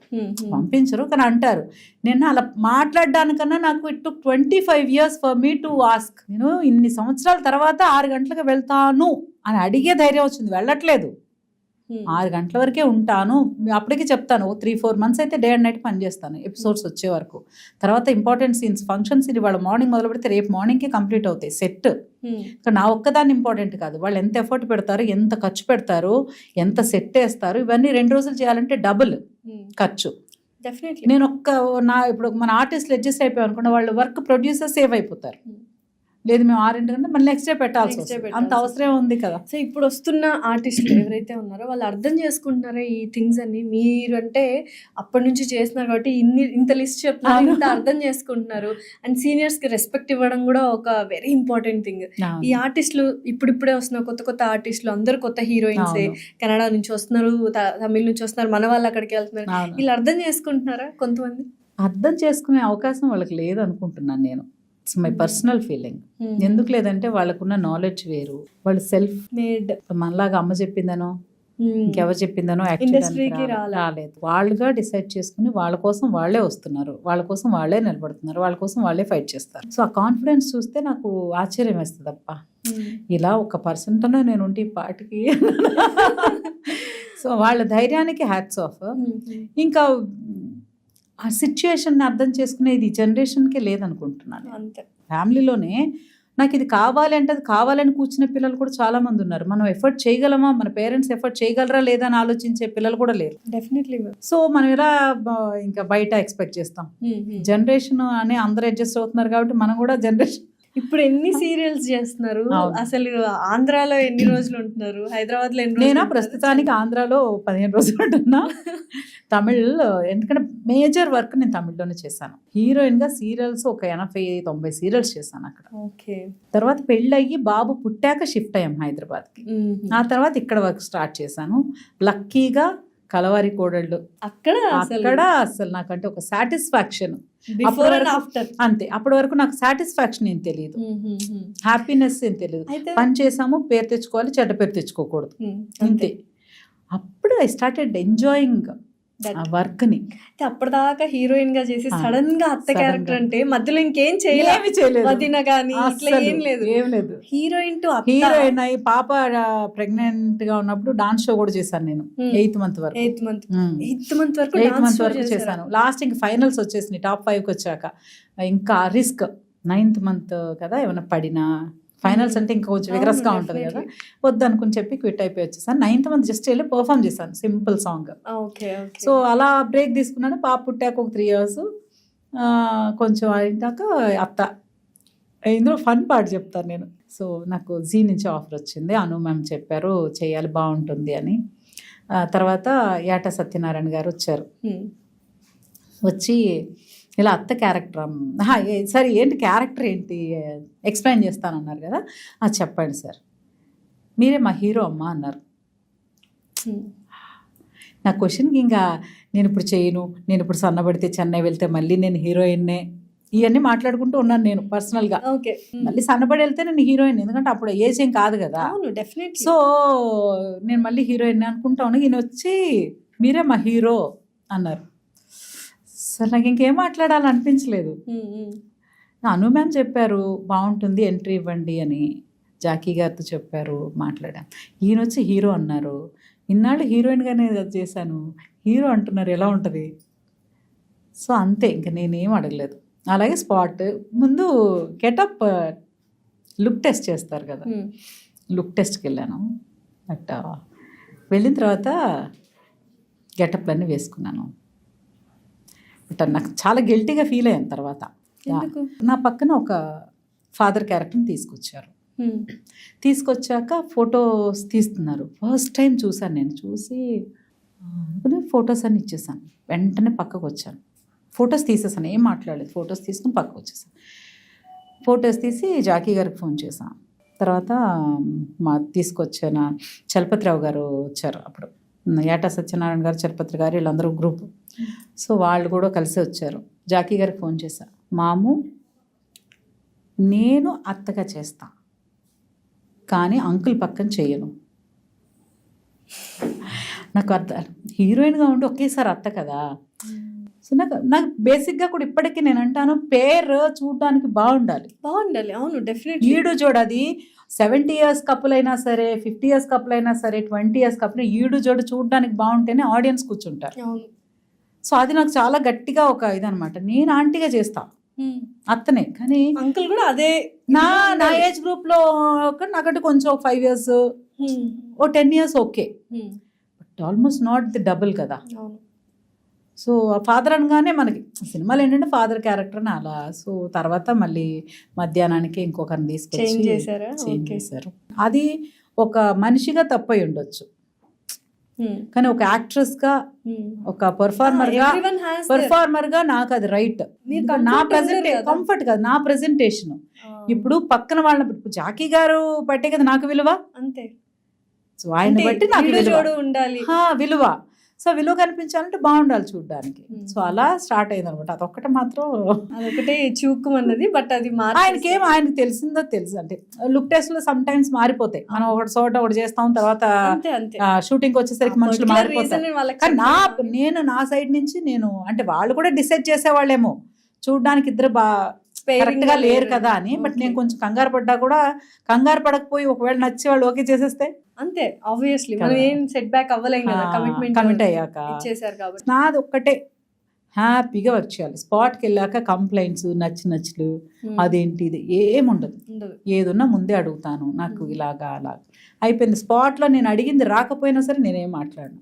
పంపించరు. కానీ అంటారు. నేను అలా మాట్లాడడానికన్నా నాకు it took 25 years for me to ask. నేను ఇన్ని సంవత్సరాల తర్వాత 6 గంటలకు వెళ్తాను అని అడిగే ధైర్యం వచ్చింది. వెళ్ళట్లేదు, 6 గంటల వరకే ఉంటాను. అప్పటికి చెప్తాను 3-4 months అయితే డే అండ్ నైట్ పనిచేస్తాను ఎపిసోడ్స్ వచ్చే వరకు. తర్వాత ఇంపార్టెంట్ సీన్స్, ఫంక్షన్స్ ఇవాళ మార్నింగ్ మొదలు పెడితే రేపు మార్నింగ్కి కంప్లీట్ అవుతాయి సెట్. నా ఒక్కదాన్ని ఇంపార్టెంట్ కాదు, వాళ్ళు ఎంత ఎఫర్ట్ పెడతారు, ఎంత ఖర్చు పెడతారు, ఎంత సెట్ వేస్తారు, ఇవన్నీ 2 రోజులు చేయాలంటే డబుల్ ఖర్చు. నేను ఇప్పుడు మన ఆర్టిస్టులు అడ్జస్ట్ అయిపోయాం అనుకున్న వాళ్ళు వర్క్ ప్రొడ్యూసర్ సేవ్ అయిపోతారు. లేదు మేము 6 గంటల మళ్ళీ నెక్స్ట్ డే పెట్టాల్సి వస్తుంది. అంత అవసరం ఉంది కదా. సో ఇప్పుడు వస్తున్న ఆర్టిస్టులు ఎవరైతే ఉన్నారో వాళ్ళు అర్థం చేసుకుంటున్నారో ఈ థింగ్స్ అన్ని. మీరు అంటే అప్పటి నుంచి చేస్తున్నారు కాబట్టి ఇంత లిస్ట్ చెప్తున్నారు, ఇంత అర్థం చేసుకుంటున్నారు. అండ్ సీనియర్స్కి రెస్పెక్ట్ ఇవ్వడం కూడా ఒక వెరీ ఇంపార్టెంట్ థింగ్. ఈ ఆర్టిస్టులు ఇప్పుడిప్పుడే వస్తున్నారు, కొత్త ఆర్టిస్టులు, అందరు కొత్త హీరోయిన్సే. కెనడా నుంచి వస్తున్నారు, తమిళ నుంచి వస్తున్నారు, మన వాళ్ళు అక్కడికి వెళ్తున్నారు. వీళ్ళు అర్థం చేసుకుంటున్నారా? కొంతమంది అర్థం చేసుకునే అవకాశం వాళ్ళకి లేదు అనుకుంటున్నాను నేను. It's my personal feeling. ఎందుకు లేదంటే వాళ్ళకున్న నాలెడ్జ్ వేరు, వాళ్ళు సెల్ఫ్ మేడ్. మనలాగా అమ్మ చెప్పిందనో ఇంకెవరు చెప్పిందనో యాక్చువల్లీ రాలేదు. వాళ్ళుగా డిసైడ్ చేసుకుని వాళ్ళ కోసం వాళ్ళే వస్తున్నారు, వాళ్ళ కోసం వాళ్ళే నిలబడుతున్నారు, వాళ్ళ కోసం వాళ్ళే ఫైట్ చేస్తారు. సో ఆ కాన్ఫిడెన్స్ చూస్తే నాకు ఆశ్చర్యం వేస్తుంది. అప్ప ఇలా ఒక పర్సన్తోనే నేను ఉంటే ఈ పాటికి. సో వాళ్ళ ధైర్యానికి హ్యాట్స్ ఆఫ్. ఇంకా ఆ సిచ్యుయేషన్ అర్థం చేసుకునేది జనరేషన్కే లేదనుకుంటున్నాను. అంతే. ఫ్యామిలీలోనే నాకు ఇది కావాలి అంటే అది కావాలని కూర్చునే పిల్లలు కూడా చాలా మంది ఉన్నారు. మనం ఎఫర్ట్ చేయగలమా, మన పేరెంట్స్ ఎఫర్ట్ చేయగలరా లేదా అని ఆలోచించే పిల్లలు కూడా లేరు. డెఫినెట్లీ. సో మనం ఎలా ఇంకా బయట ఎక్స్పెక్ట్ చేస్తాం. జనరేషన్ అని అందరూ అడ్జస్ట్ అవుతున్నారు కాబట్టి మనం కూడా జనరేషన్. ఇప్పుడు ఎన్ని సీరియల్స్ చేస్తున్నారు అసలు? ఆంధ్రాలో ఎన్ని రోజులు ఉంటున్నారు, హైదరాబాద్ లో ఎన్ని? నేను ప్రస్తుతానికి ఆంధ్రాలో 15 రోజులు ఉంటున్నా. తమిళ్ ఎందుకంటే మేజర్ వర్క్ నేను తమిళ్లోనే చేశాను. హీరోయిన్ గా సీరియల్స్ ఒక 80-90 సీరియల్స్ చేశాను అక్కడ. ఓకే. తర్వాత పెళ్ళయ్యి బాబు పుట్టాక షిఫ్ట్ అయ్యాం హైదరాబాద్కి. ఆ తర్వాత ఇక్కడ వర్క్ స్టార్ట్ చేశాను. లక్కీగా కలవారి కోడళ్ళు అక్కడ అసలు నాకంటే ఒక సాటిస్ఫాక్షన్. అంతే, అప్పటి వరకు నాకు సాటిస్ఫాక్షన్ ఏం తెలియదు, హ్యాపీనెస్ ఏం తెలియదు. పని చేసాము, పేరు తెచ్చుకోవాలి, చెడ్డ పేరు తెచ్చుకోకూడదు, అంతే. అప్పుడు ఐ స్టార్టెడ్ ఎంజాయింగ్ వర్క్ ని. అప్పటిదాకా హీరోయిన్ గా చేసి సడన్ గా అత్త క్యారెక్టర్ అంటే మధ్యలో ఇంకేం చేయలేదు, వదిన గానీ ఏం లేదు. హీరోయిన్ టు హీరోయిన్ అయ్యి పాప ప్రెగ్నెంట్ గా ఉన్నప్పుడు డాన్స్ షో కూడా చేశాను నేను. 8th month వరకు చేశాను. లాస్ట్ ఇంక ఫైనల్స్ వచ్చేసినాయి, టాప్ 5కి వచ్చాక. ఇంకా రిస్క్ 9th month కదా, ఏమైనా పడినా ఫైనల్స్ అంటే ఇంకా కొంచెం విగ్రస్గా ఉంటుంది కదా, వద్దు అనుకుని చెప్పి క్విట్ అయిపోయి వచ్చేసాను. 9th month జస్ట్ వెళ్ళి పర్ఫామ్ చేశాను సింపుల్ సాంగ్. సో అలా బ్రేక్ తీసుకున్నాను. పాప పుట్టాక ఒక 3 years కొంచెం అయినాక అత్త. ఇందులో ఫన్ పార్ట్ చెప్తాను నేను. సో నాకు జీ నుంచి ఆఫర్ వచ్చింది, అను మ్యామ్ చెప్పారు చేయాలి బాగుంటుంది అని. తర్వాత యాట సత్యనారాయణ గారు వచ్చారు. వచ్చి ఇలా అత్త క్యారెక్టర్, సరే ఏంటి క్యారెక్టర్ ఏంటి ఎక్స్ప్లెయిన్ చేస్తానన్నారు కదా, చెప్పండి సార్, మీరే మా హీరో అమ్మా అన్నారు. నా క్వశ్చన్కి ఇంకా నేను ఇప్పుడు చేయను, నేను ఇప్పుడు సన్నబడితే చెన్నై వెళ్తే మళ్ళీ నేను హీరోయిన్నే, ఇవన్నీ మాట్లాడుకుంటూ ఉన్నాను నేను పర్సనల్గా. మళ్ళీ సన్నబడి వెళ్తే నేను హీరోయిన్, ఎందుకంటే అప్పుడు ఏజ్ ఏం కాదు కదా. సో నేను మళ్ళీ హీరోయిన్ అనుకుంటా ఉన్నా. ఈయన వచ్చి మీరే మా హీరో అన్నారు. సార్ నాకు ఇంకేం మాట్లాడాలనిపించలేదు. అను మ్యామ్ చెప్పారు బాగుంటుంది ఎంట్రీ ఇవ్వండి అని, జాకీ గారితో చెప్పారు, మాట్లాడాను. ఈయన వచ్చి హీరో అన్నారు. ఇన్నాళ్ళు హీరోయిన్గానే చేశాను, హీరో అంటున్నారు, ఎలా ఉంటుంది? సో అంతే, ఇంకా నేనేం అడగలేదు. అలాగే స్పాట్ ముందు గెటప్ లుక్ టెస్ట్ చేస్తారు కదా, లుక్ టెస్ట్కి వెళ్ళాను. బట్ వెళ్ళిన తర్వాత గెటప్లన్నీ వేసుకున్నాను. బట్ నాకు చాలా గిల్టీగా ఫీల్ అయ్యాను తర్వాత. నా పక్కన ఒక ఫాదర్ క్యారెక్టర్ని తీసుకొచ్చారు. తీసుకొచ్చాక ఫొటోస్ తీస్తున్నారు. ఫస్ట్ టైం చూశాను నేను. చూసి ఫొటోస్ అన్ని ఇచ్చేసాను. వెంటనే పక్కకు వచ్చాను, ఫొటోస్ తీసేసాను, ఏం మాట్లాడలేదు. ఫొటోస్ తీసుకుని పక్కకు వచ్చేసాను. ఫొటోస్ తీసి జాకీ గారికి ఫోన్ చేశాను. తర్వాత తీసుకొచ్చిన చలపతిరావు గారు వచ్చారు. అప్పుడు యాట సత్యనారాయణ గారు, చలపతి గారు, వీళ్ళందరూ గ్రూప్. సో వాళ్ళు కూడా కలిసి వచ్చారు. జాకీ గారికి ఫోన్ చేశాను, మాము నేను అత్తగా చేస్తా కానీ అంకుల్ పక్కన చేయను. నాకు అర్థం, హీరోయిన్గా ఉండి ఒకేసారి అత్త కదా. సో నాకు బేసిక్గా కూడా ఇప్పటికీ నేను అంటాను, పేరు చూడడానికి బాగుండాలి. అవును డెఫినెట్. ఈడు జోడు, అది 70 years కపుల్ అయినా సరే, 50 years కపుల్ అయినా సరే, 20 years కపుల్, ఈడు జోడు చూడడానికి బాగుంటేనే ఆడియన్స్ కూర్చుంటారు. సో అది నాకు చాలా గట్టిగా ఒక ఇదనమాట. నేను ఆంటీగా చేస్తా అత్తనే, కానీ అంకుల్ కూడా అదే నా ఏజ్ గ్రూప్ లో నాకంటే కొంచెం 5 years, 10 years okay, but almost not the double కదా. సో ఫాదర్ అనగానే మనకి సినిమాలు ఏంటంటే ఫాదర్ క్యారెక్టర్ అని అలా. సో తర్వాత మళ్ళీ మధ్యాహ్నానికి ఇంకొకరిని తీసుకొచ్చి చేంజ్ చేశారు. అది ఒక మనిషిగా తప్పై ఉండొచ్చు, కానీ ఒక యాక్ట్రెస్గా, ఒక పర్ఫార్మర్గా నాకు అది రైట్. నా కంఫర్ట్ కదా, నా ప్రెజెంటేషన్. ఇప్పుడు పక్కన వాళ్ళ, జాకీ గారు బట్టే కదా నాకు విలువ, అంతే. సో ఆయన బట్టి నాకు విలువ. సో విలువ కనిపించాలంటే బాగుండాలి చూడడానికి. సో అలా స్టార్ట్ అయింది అనమాట. అదొక్కటే మాత్రం, అదొకటే చూకు అన్నది. బట్ అది ఆయనకి తెలిసిందో తెలుసు. అంటే లుక్ టెస్ట్ లో సమ్ టైమ్స్ మారిపోతాయి. మనం ఒకటి చోట ఒకటి చేస్తాం, తర్వాత షూటింగ్ వచ్చేసరికి మనుషులు మారిపోతారు. కానీ నేను నా సైడ్ నుంచి నేను, అంటే వాళ్ళు కూడా డిసైడ్ చేసేవాళ్ళేమో చూడడానికి ఇద్దరు కరెక్ట్ గా లేరు కదా అని. బట్ నేను కొంచెం కంగారు పడ్డా కూడా, కంగారు పడకపోయి ఒకవేళ నచ్చి వాళ్ళు ఓకే చేసేస్తే అంతే. ఆబ్వియస్లీ మనం ఏం సెట్ బ్యాక్ అవ్వలేం కదా, కమిట్ అయ్యాక. నాది ఒక్కటే, హ్యాపీగా వర్క్ చేయాలి. స్పాట్కి వెళ్ళాక కంప్లైంట్స్, నచ్చులు, అదేంటి ఇది ఏముండదు. ఏదున్నా ముందే అడుగుతాను, నాకు ఇలాగా అలాగా అయిపోయింది. స్పాట్లో నేను అడిగింది రాకపోయినా సరే నేనేం మాట్లాడను,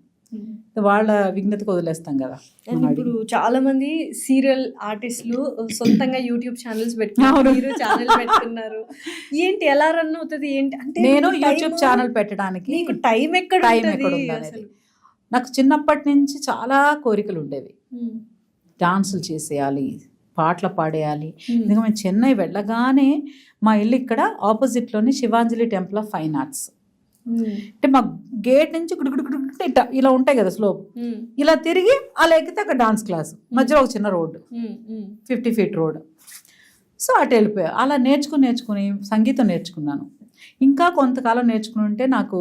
వాళ్ళ విఘ్నతకు వదిలేస్తాం కదా. ఇప్పుడు చాలా మంది సీరియల్ ఆర్టిస్టులు సొంతంగా యూట్యూబ్ ఛానల్స్ పెట్టుకున్నారు. ఏంటి ఎలా రన్ అవుతుంది ఏంటి అంటే, నేను యూట్యూబ్ ఛానల్ పెట్టడానికి టైం ఎక్కడ ఉండాలి. నాకు చిన్నప్పటి నుంచి చాలా కోరికలు ఉండేవి. డాన్సులు చేసేయాలి, పాటలు పాడేయాలి. ఎందుకంటే మేము చెన్నై వెళ్ళగానే మా ఇల్లు ఇక్కడ ఆపోజిట్లోని Shivanjali temple of fine arts. అంటే మా గేట్ నుంచి ఇట్లా ఇలా ఉంటాయి కదా స్లోప్, ఇలా తిరిగి అలా ఎక్కితే అక్కడ డాన్స్ క్లాస్, మధ్యలో ఒక చిన్న రోడ్డు, 50 feet రోడ్. సో అటు వెళ్ళిపోయా. అలా నేర్చుకుని సంగీతం నేర్చుకున్నాను. ఇంకా కొంతకాలం నేర్చుకుని ఉంటే నాకు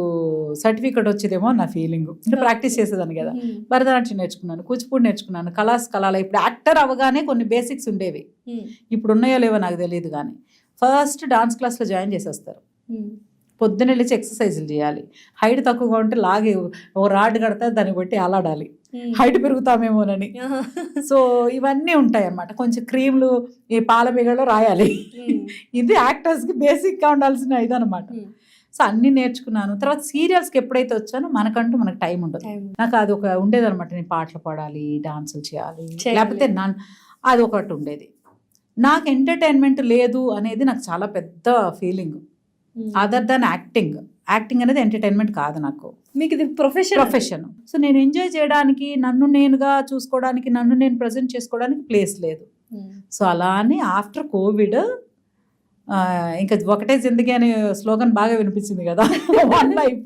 సర్టిఫికెట్ వచ్చేదేమో నా ఫీలింగ్. అంటే ప్రాక్టీస్ చేసేదాన్ని కదా. భరతనాట్యం నేర్చుకున్నాను, కూచిపూడి నేర్చుకున్నాను, కళాల. ఇప్పుడు యాక్టర్ అవగానే కొన్ని బేసిక్స్ ఉండేవి, ఇప్పుడు ఉన్నాయో లేవో నాకు తెలియదు. కానీ ఫస్ట్ డాన్స్ క్లాస్లో జాయిన్ చేసేస్తారు. పొద్దున్న వెళ్ళి ఎక్సర్సైజులు చేయాలి. హైట్ తక్కువగా ఉంటే లాగే ఓ రాడ్ కడితే దాన్ని బట్టి అలాడాలి, హైట్ పెరుగుతామేమోనని. సో ఇవన్నీ ఉంటాయి అన్నమాట. కొంచెం క్రీమ్లు ఈ పాల మీగడలో రాయాలి. ఇది యాక్టర్స్కి బేసిక్గా ఉండాల్సిన ఇదనమాట. సో అన్నీ నేర్చుకున్నాను. తర్వాత సీరియల్స్కి ఎప్పుడైతే వచ్చానో మనకు టైం ఉండదు. నాకు అది ఒక ఉండేదన్నమాట, నేను పాటలు పాడాలి, డాన్సులు చేయాలి, లేకపోతే అది ఒకటి ఉండేది. నాకు ఎంటర్టైన్మెంట్ లేదు అనేది నాకు చాలా పెద్ద feeling, other than acting. Acting అనేది ఎంటర్టైన్మెంట్ కాదు నాకు, మీకు ఇది ప్రొఫెషన్. సో నేను ఎంజాయ్ చేయడానికి, నన్ను నేనుగా చూసుకోవడానికి, నన్ను నేను ప్రజెంట్ చేసుకోవడానికి ప్లేస్ లేదు. సో అలా అని ఆఫ్టర్ కోవిడ్ ఇంకా ఒకటే జిందగీ అనే స్లోగన్ బాగా వినిపించింది కదా, వన్ లైఫ్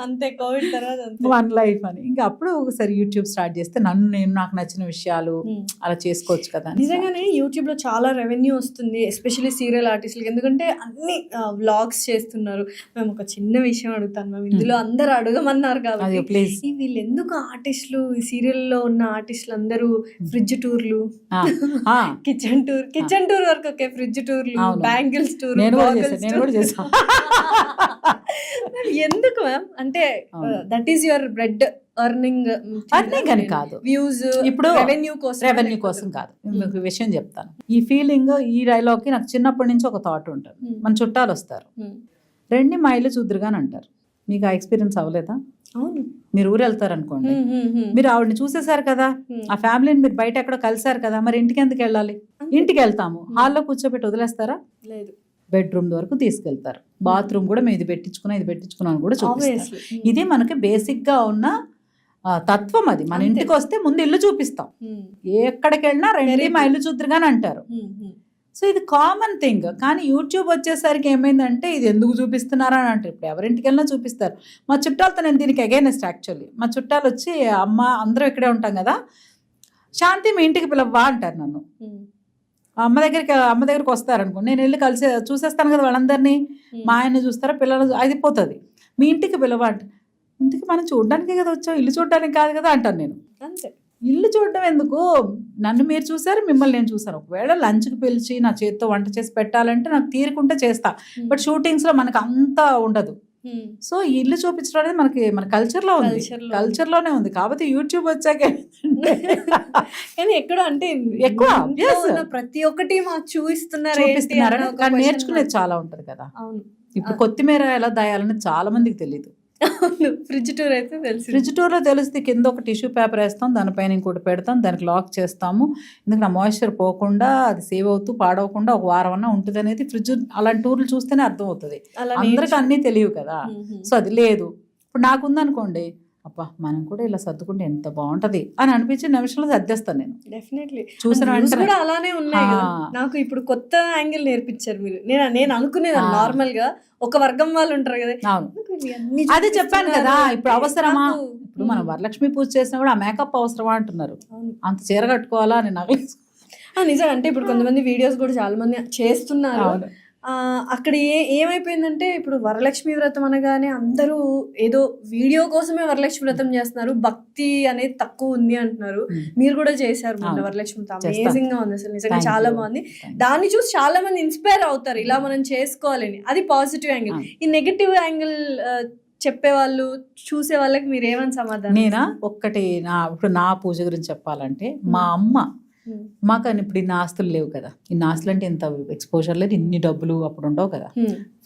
అంతే, కోవిడ్ తర్వాత వన్ లైఫ్ అని. ఇంకా అప్పుడు ఒకసారి యూట్యూబ్ స్టార్ట్ చేస్తే నన్ను నేను, నాకు నచ్చిన విషయాలు అలా చేసుకోవచ్చు కదా. నిజంగానే యూట్యూబ్ లో చాలా రెవెన్యూ వస్తుంది, ఎస్పెషల్లీ సీరియల్ ఆర్టిస్టులకి. ఎందుకంటే అన్ని వ్లాగ్స్ చేస్తున్నారు. మేము ఒక చిన్న విషయం అడుగుతాను మ్యామ్, ఇందులో అందరు అడగమన్నారు కాబట్టి ప్లీజ్. వీళ్ళు ఎందుకు ఆర్టిస్టులు, ఈ సీరియల్లో ఉన్న ఆర్టిస్టులు అందరూ ఫ్రిడ్జ్ టూర్లు, కిచెన్ టూర్ వరకు ఓకే, ఫ్రిడ్జ్ టూర్లు, బ్యాంగిల్స్ టూర్, నేను కూడా చేశాను. ఎందుకు మ్యామ్? అంటే that is your bread earning అని కాదు, వ్యూస్ ఇప్పుడు రెవెన్యూ కోసం కాదు. మీకు విషయం చెప్తాను. ఈ ఫీలింగ్, ఈ డైలాగ్కి నాకు చిన్నప్పటి నుంచి ఒక థాట్ ఉంటుంది. మన చుట్టాలు వస్తారు, రెండి మా ఇల్లు చూద్దరుగాని అంటారు. మీకు ఆ ఎక్స్పీరియన్స్ అవ్వలేదా? అవును. మీరు ఊరు వెళ్తారు అనుకోండి, మీరు ఆవిడని చూసేశారు కదా, ఆ ఫ్యామిలీని మీరు బయట ఎక్కడో కలిసారు కదా, మరి ఇంటికి ఎందుకు వెళ్ళాలి? ఇంటికి వెళ్తాము, హాల్లో కూర్చోబెట్టి వదిలేస్తారా? లేదు. బెడ్రూమ్ వరకు తీసుకెళ్తారు. బాత్రూమ్ కూడా మేము ఇది పెట్టించుకున్నాను కూడా చూపిస్తారు. ఇది మనకి బేసిక్ గా ఉన్న తత్వం. అది మన ఇంటికి వస్తే ముందు ఇల్లు చూపిస్తాం, ఎక్కడికి వెళ్ళినా రండి మా ఇల్లు చూద్దరుగాని అంటారు. సో ఇది కామన్ థింగ్. కానీ యూట్యూబ్ వచ్చేసరికి ఏమైందంటే ఇది ఎందుకు చూపిస్తున్నారా అని అంటే, ఇప్పుడు ఎవరింటికి వెళ్ళినా చూపిస్తారు. మా చుట్టాలతో నేను దీనికి అగైనెస్ట్ యాక్చువల్లీ. మా చుట్టాలు వచ్చి, అమ్మ అందరూ ఇక్కడే ఉంటాం కదా, శాంతి మీ ఇంటికి పిలవ్వా అంటారు నన్ను. అమ్మ దగ్గరికి వస్తారనుకో, నేను వెళ్ళి కలిసి చూసేస్తాను కదా వాళ్ళందరినీ. మా ఆయన చూస్తారా, పిల్లలు, అది పోతుంది. మీ ఇంటికి పిలవ అంటే, ఇంటికి మనం చూడడానికే కదా వచ్చాం, ఇల్లు చూడడానికి కాదు కదా అంటాను నేను. అంతే. ఇల్లు చూడడం ఎందుకు? నన్ను మీరు చూసారు, మిమ్మల్ని నేను చూసాను. ఒకవేళ లంచ్కి పిలిచి నా చేతితో వంట చేసి పెట్టాలంటే నాకు తీరుకుంటే చేస్తా, బట్ షూటింగ్స్లో మనకు అంతా ఉండదు. సో ఇల్లు చూపించడం అనేది మన కల్చర్లో ఉంది, కల్చర్లోనే ఉంది. కాబట్టి యూట్యూబ్ వచ్చాక కానీ ఎక్కడ అంటే ఎక్కువ ప్రతి ఒక్కటి మాకు చూపిస్తున్నారు, కానీ నేర్చుకునేది చాలా ఉంటది కదా. ఇప్పుడు కొత్తిమీర ఎలా దాయాలని చాలా మందికి తెలియదు. ఫ్రిడ్జ్ టూర్ అయితే తెలుసు. ఫ్రిడ్జ్ టూర్లో తెలిస్తే కింద ఒక టిష్యూ పేపర్ వేస్తాం, దానిపైన ఇంకోటి పెడతాం, దానికి లాక్ చేస్తాము. ఎందుకంటే ఆ మాయిశ్చర్ పోకుండా, అది సేవ్ అవుతూ పాడవకుండా ఒక వారం అన్నా ఉంటుంది అనేది ఫ్రిడ్జ్. అలాంటి టూర్లు చూస్తేనే అర్థం అవుతుంది. అందరికి అన్నీ తెలియవు కదా. సో అది లేదు. ఇప్పుడు నాకుందనుకోండి, అబ్బా మనం కూడా ఇలా సర్దుకుంటే ఎంత బాగుంటది అని అనిపించి నిమిషంలో సర్దేస్తాను నేను. డెఫినెట్లీ చూసిన కూడా అలానే ఉన్నాయి. నాకు ఇప్పుడు కొత్త యాంగిల్ నేర్పించారు మీరు. నేను అనుకునేది నార్మల్ గా ఒక వర్గం వాళ్ళు ఉంటారు కదా, అదే చెప్పాను కదా. ఇప్పుడు అవసరమా? ఇప్పుడు మనం వరలక్ష్మి పూజ చేసినా కూడా ఆ మేకప్ అవసరమా అంటున్నారు. అంత చీర కట్టుకోవాలా అని నాకు నిజంగా. అంటే ఇప్పుడు కొంతమంది వీడియోస్ కూడా చాలా మంది చేస్తున్నారు. అక్కడ ఏమైపోయిందంటే, ఇప్పుడు వరలక్ష్మి వ్రతం అనగానే అందరూ ఏదో వీడియో కోసమే వరలక్ష్మి వ్రతం చేస్తున్నారు, భక్తి అనేది తక్కువ ఉంది అంటున్నారు. మీరు కూడా చేశారు మొన్న వరలక్ష్మి వ్రతం, అమేజింగ్ గా ఉంది అసలు, నిజంగా చాలా బాగుంది. దాన్ని చూసి చాలా మంది ఇన్స్పైర్ అవుతారు, ఇలా మనం చేసుకోవాలని. అది పాజిటివ్ యాంగిల్. ఈ నెగటివ్ యాంగిల్ చెప్పే వాళ్ళు, చూసే వాళ్ళకి మీరు ఏమని సమాధానం? నేనా ఒక్కటి, ఇప్పుడు నా పూజ గురించి చెప్పాలంటే, మా అమ్మ మాకు ఇప్పుడు ఇన్ని ఆస్తులు లేవు కదా, ఇన్ని ఆస్తులు అంటే ఇంత ఎక్స్పోజర్ లేదు, ఇన్ని డబ్బులు అప్పుడు ఉండవు కదా.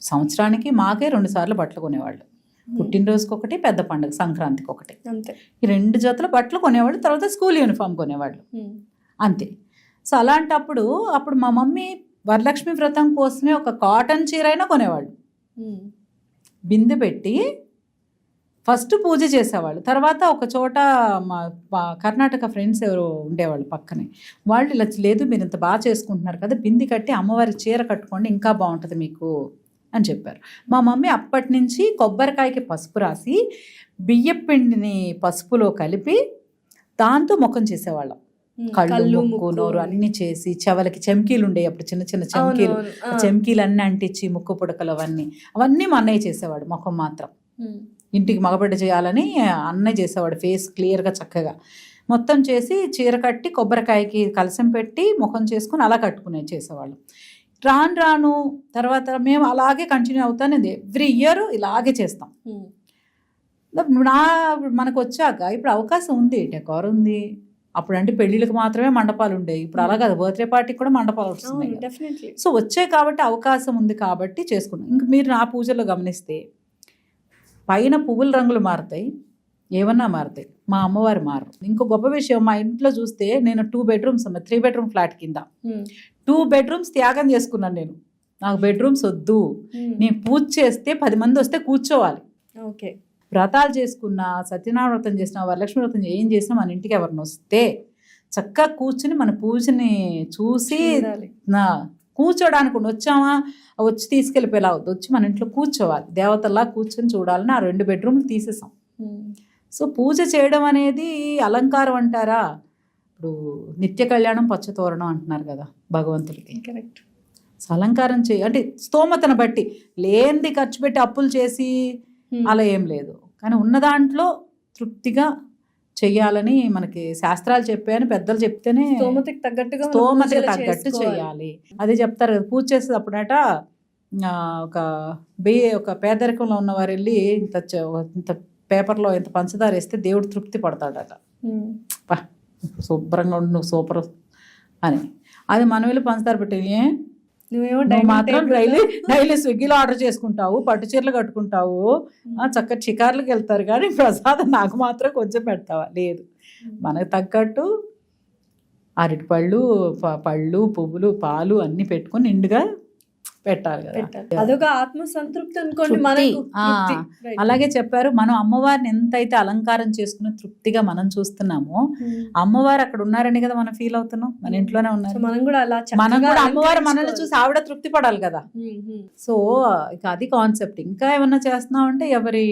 సంవత్సరానికి మాకే 2 సార్లు బట్టలు కొనేవాళ్ళు. పుట్టినరోజుకి ఒకటి, పెద్ద పండుగ సంక్రాంతికి ఒకటి. ఈ 2 జతల బట్టలు కొనేవాళ్ళు. తర్వాత స్కూల్ యూనిఫామ్ కొనేవాళ్ళు, అంతే. సో అలాంటప్పుడు మా మమ్మీ వరలక్ష్మి వ్రతం కోసమే ఒక కాటన్ చీర అయినా కొనేవాళ్ళు. బిందె పెట్టి ఫస్ట్ పూజ చేసేవాళ్ళు. తర్వాత ఒక చోట మా కర్ణాటక ఫ్రెండ్స్ ఎవరు ఉండేవాళ్ళు పక్కనే, వాళ్ళు ఇలా లేదు మీరు ఇంత బాగా చేసుకుంటున్నారు కదా, బింది కట్టి అమ్మవారి చీర కట్టుకోండి ఇంకా బాగుంటుంది మీకు అని చెప్పారు. మా మమ్మీ అప్పటి నుంచి కొబ్బరికాయకి పసుపు రాసి, బియ్యం పిండిని పసుపులో కలిపి దాంతో ముఖం చేసేవాళ్ళం. కళ్ళు, ముక్కు, నోరు అన్ని చేసి, చెవులకి చెమ్కీలు ఉండేవి అప్పుడు, చిన్న చిన్న చెమ్కీలు, చెమ్కీలు అన్నీ అంటించి, ముక్కు పుడకలు అవన్నీ మా అన్నయ్య చేసేవాడు. ముఖం మాత్రం ఇంటికి మగబిడ్డ చేయాలని అన్నయ్య చేసేవాడు. ఫేస్ క్లియర్గా చక్కగా మొత్తం చేసి, చీర కట్టి కొబ్బరికాయకి కలసం పెట్టి ముఖం చేసుకుని అలా చేసేవాళ్ళం. రాను తర్వాత మేము అలాగే కంటిన్యూ అవుతానేది. ఎవ్రీ ఇయర్ ఇలాగే చేస్తాం. మనకు వచ్చాక ఇప్పుడు అవకాశం ఉంది, డెకార్ ఉంది. అప్పుడు అంటే పెళ్ళిళ్ళకి మాత్రమే మండపాలు ఉండేవి, ఇప్పుడు అలా కాదు, బర్త్డే పార్టీకి కూడా మండపాలు వస్తున్నాయి. సో వచ్చాయి కాబట్టి అవకాశం ఉంది కాబట్టి చేసుకున్నాం. ఇంక మీరు నా పూజలో గమనిస్తే పైన పువ్వుల రంగులు మారుతాయి, ఏమన్నా మారుతాయి, మా అమ్మవారు మారు. ఇంకో గొప్ప విషయం, మా ఇంట్లో చూస్తే నేను 2 bedrooms 3 bedroom ఫ్లాట్ కింద 2 bedrooms త్యాగం చేసుకున్నాను నేను నాకు బెడ్రూమ్స్ వద్దు, నేను పూజ చేస్తే 10 మంది వస్తే కూర్చోవాలి. ఓకే. వ్రతాలు చేసుకున్నా, సత్యనారాయణ వ్రతం చేసినా, వరలక్ష్మి వ్రతం ఏం చేసినా మన ఇంటికి ఎవరిని వస్తే చక్కగా కూర్చుని మన పూజని చూసి కూర్చోడానికి వచ్చామా, వచ్చి తీసుకెళ్ళిపోయేలా వద్దు, వచ్చి మన ఇంట్లో కూర్చోవాలి, దేవతల్లా కూర్చొని చూడాలని ఆ 2 బెడ్రూమ్లు తీసేసాం. సో పూజ చేయడం అనేది అలంకారం అంటారా? ఇప్పుడు నిత్య కళ్యాణం పచ్చతోరణం అంటున్నారు కదా భగవంతుడికి. కరెక్ట్. అలంకారం అంటే స్తోమతను బట్టి, లేనిది ఖర్చు పెట్టి అప్పులు చేసి అలా ఏం లేదు. కానీ ఉన్న దాంట్లో తృప్తిగా చెయ్యాలని మనకి శాస్త్రాలు చెప్పాయని పెద్దలు చెప్తేనే స్తోమతకి తగ్గట్టు చెయ్యాలి. అదే చెప్తారు కదా, పూజ చేసేటప్పుడట ఒక పేదరికంలో ఉన్నవారు వెళ్ళి ఇంత పేపర్లో ఇంత పంచదార వేస్తే దేవుడు తృప్తి పడతాడట. శుభ్రంగా ఉండు, నువ్వు సూపర్ అని. అది మనం వెళ్ళి పంచదార పెట్టి నువ్వు మాత్రం డైలీ స్విగ్గీలో ఆర్డర్ చేసుకుంటావు, పట్టు చీరలు కట్టుకుంటావు, చక్కటి షికార్లకు వెళ్తారు, కానీ ప్రసాదం నాకు మాత్రం కొంచెం పెడతావా? లేదు, మనకు తగ్గట్టు అరటి పళ్ళు, పువ్వులు, పాలు అన్ని పెట్టుకొని నిండుగా పెట్టాలి కదా. అదొక ఆత్మ సంతృప్తి అనుకోండి. అలాగే చెప్పారు, మనం అమ్మవారిని ఎంతైతే అలంకారం చేసుకుని తృప్తిగా మనం చూస్తున్నామో, అమ్మవారు అక్కడ ఉన్నారని కదా మనం ఫీల్ అవుతున్నాం. మన ఇంట్లోనే ఉన్నారు, మనం కూడా అమ్మవారు మనల్ని చూసి ఆవిడ తృప్తి పడాలి కదా. సో ఇక అది కాన్సెప్ట్. ఇంకా ఏమన్నా చేస్తున్నాం అంటే ఎవరి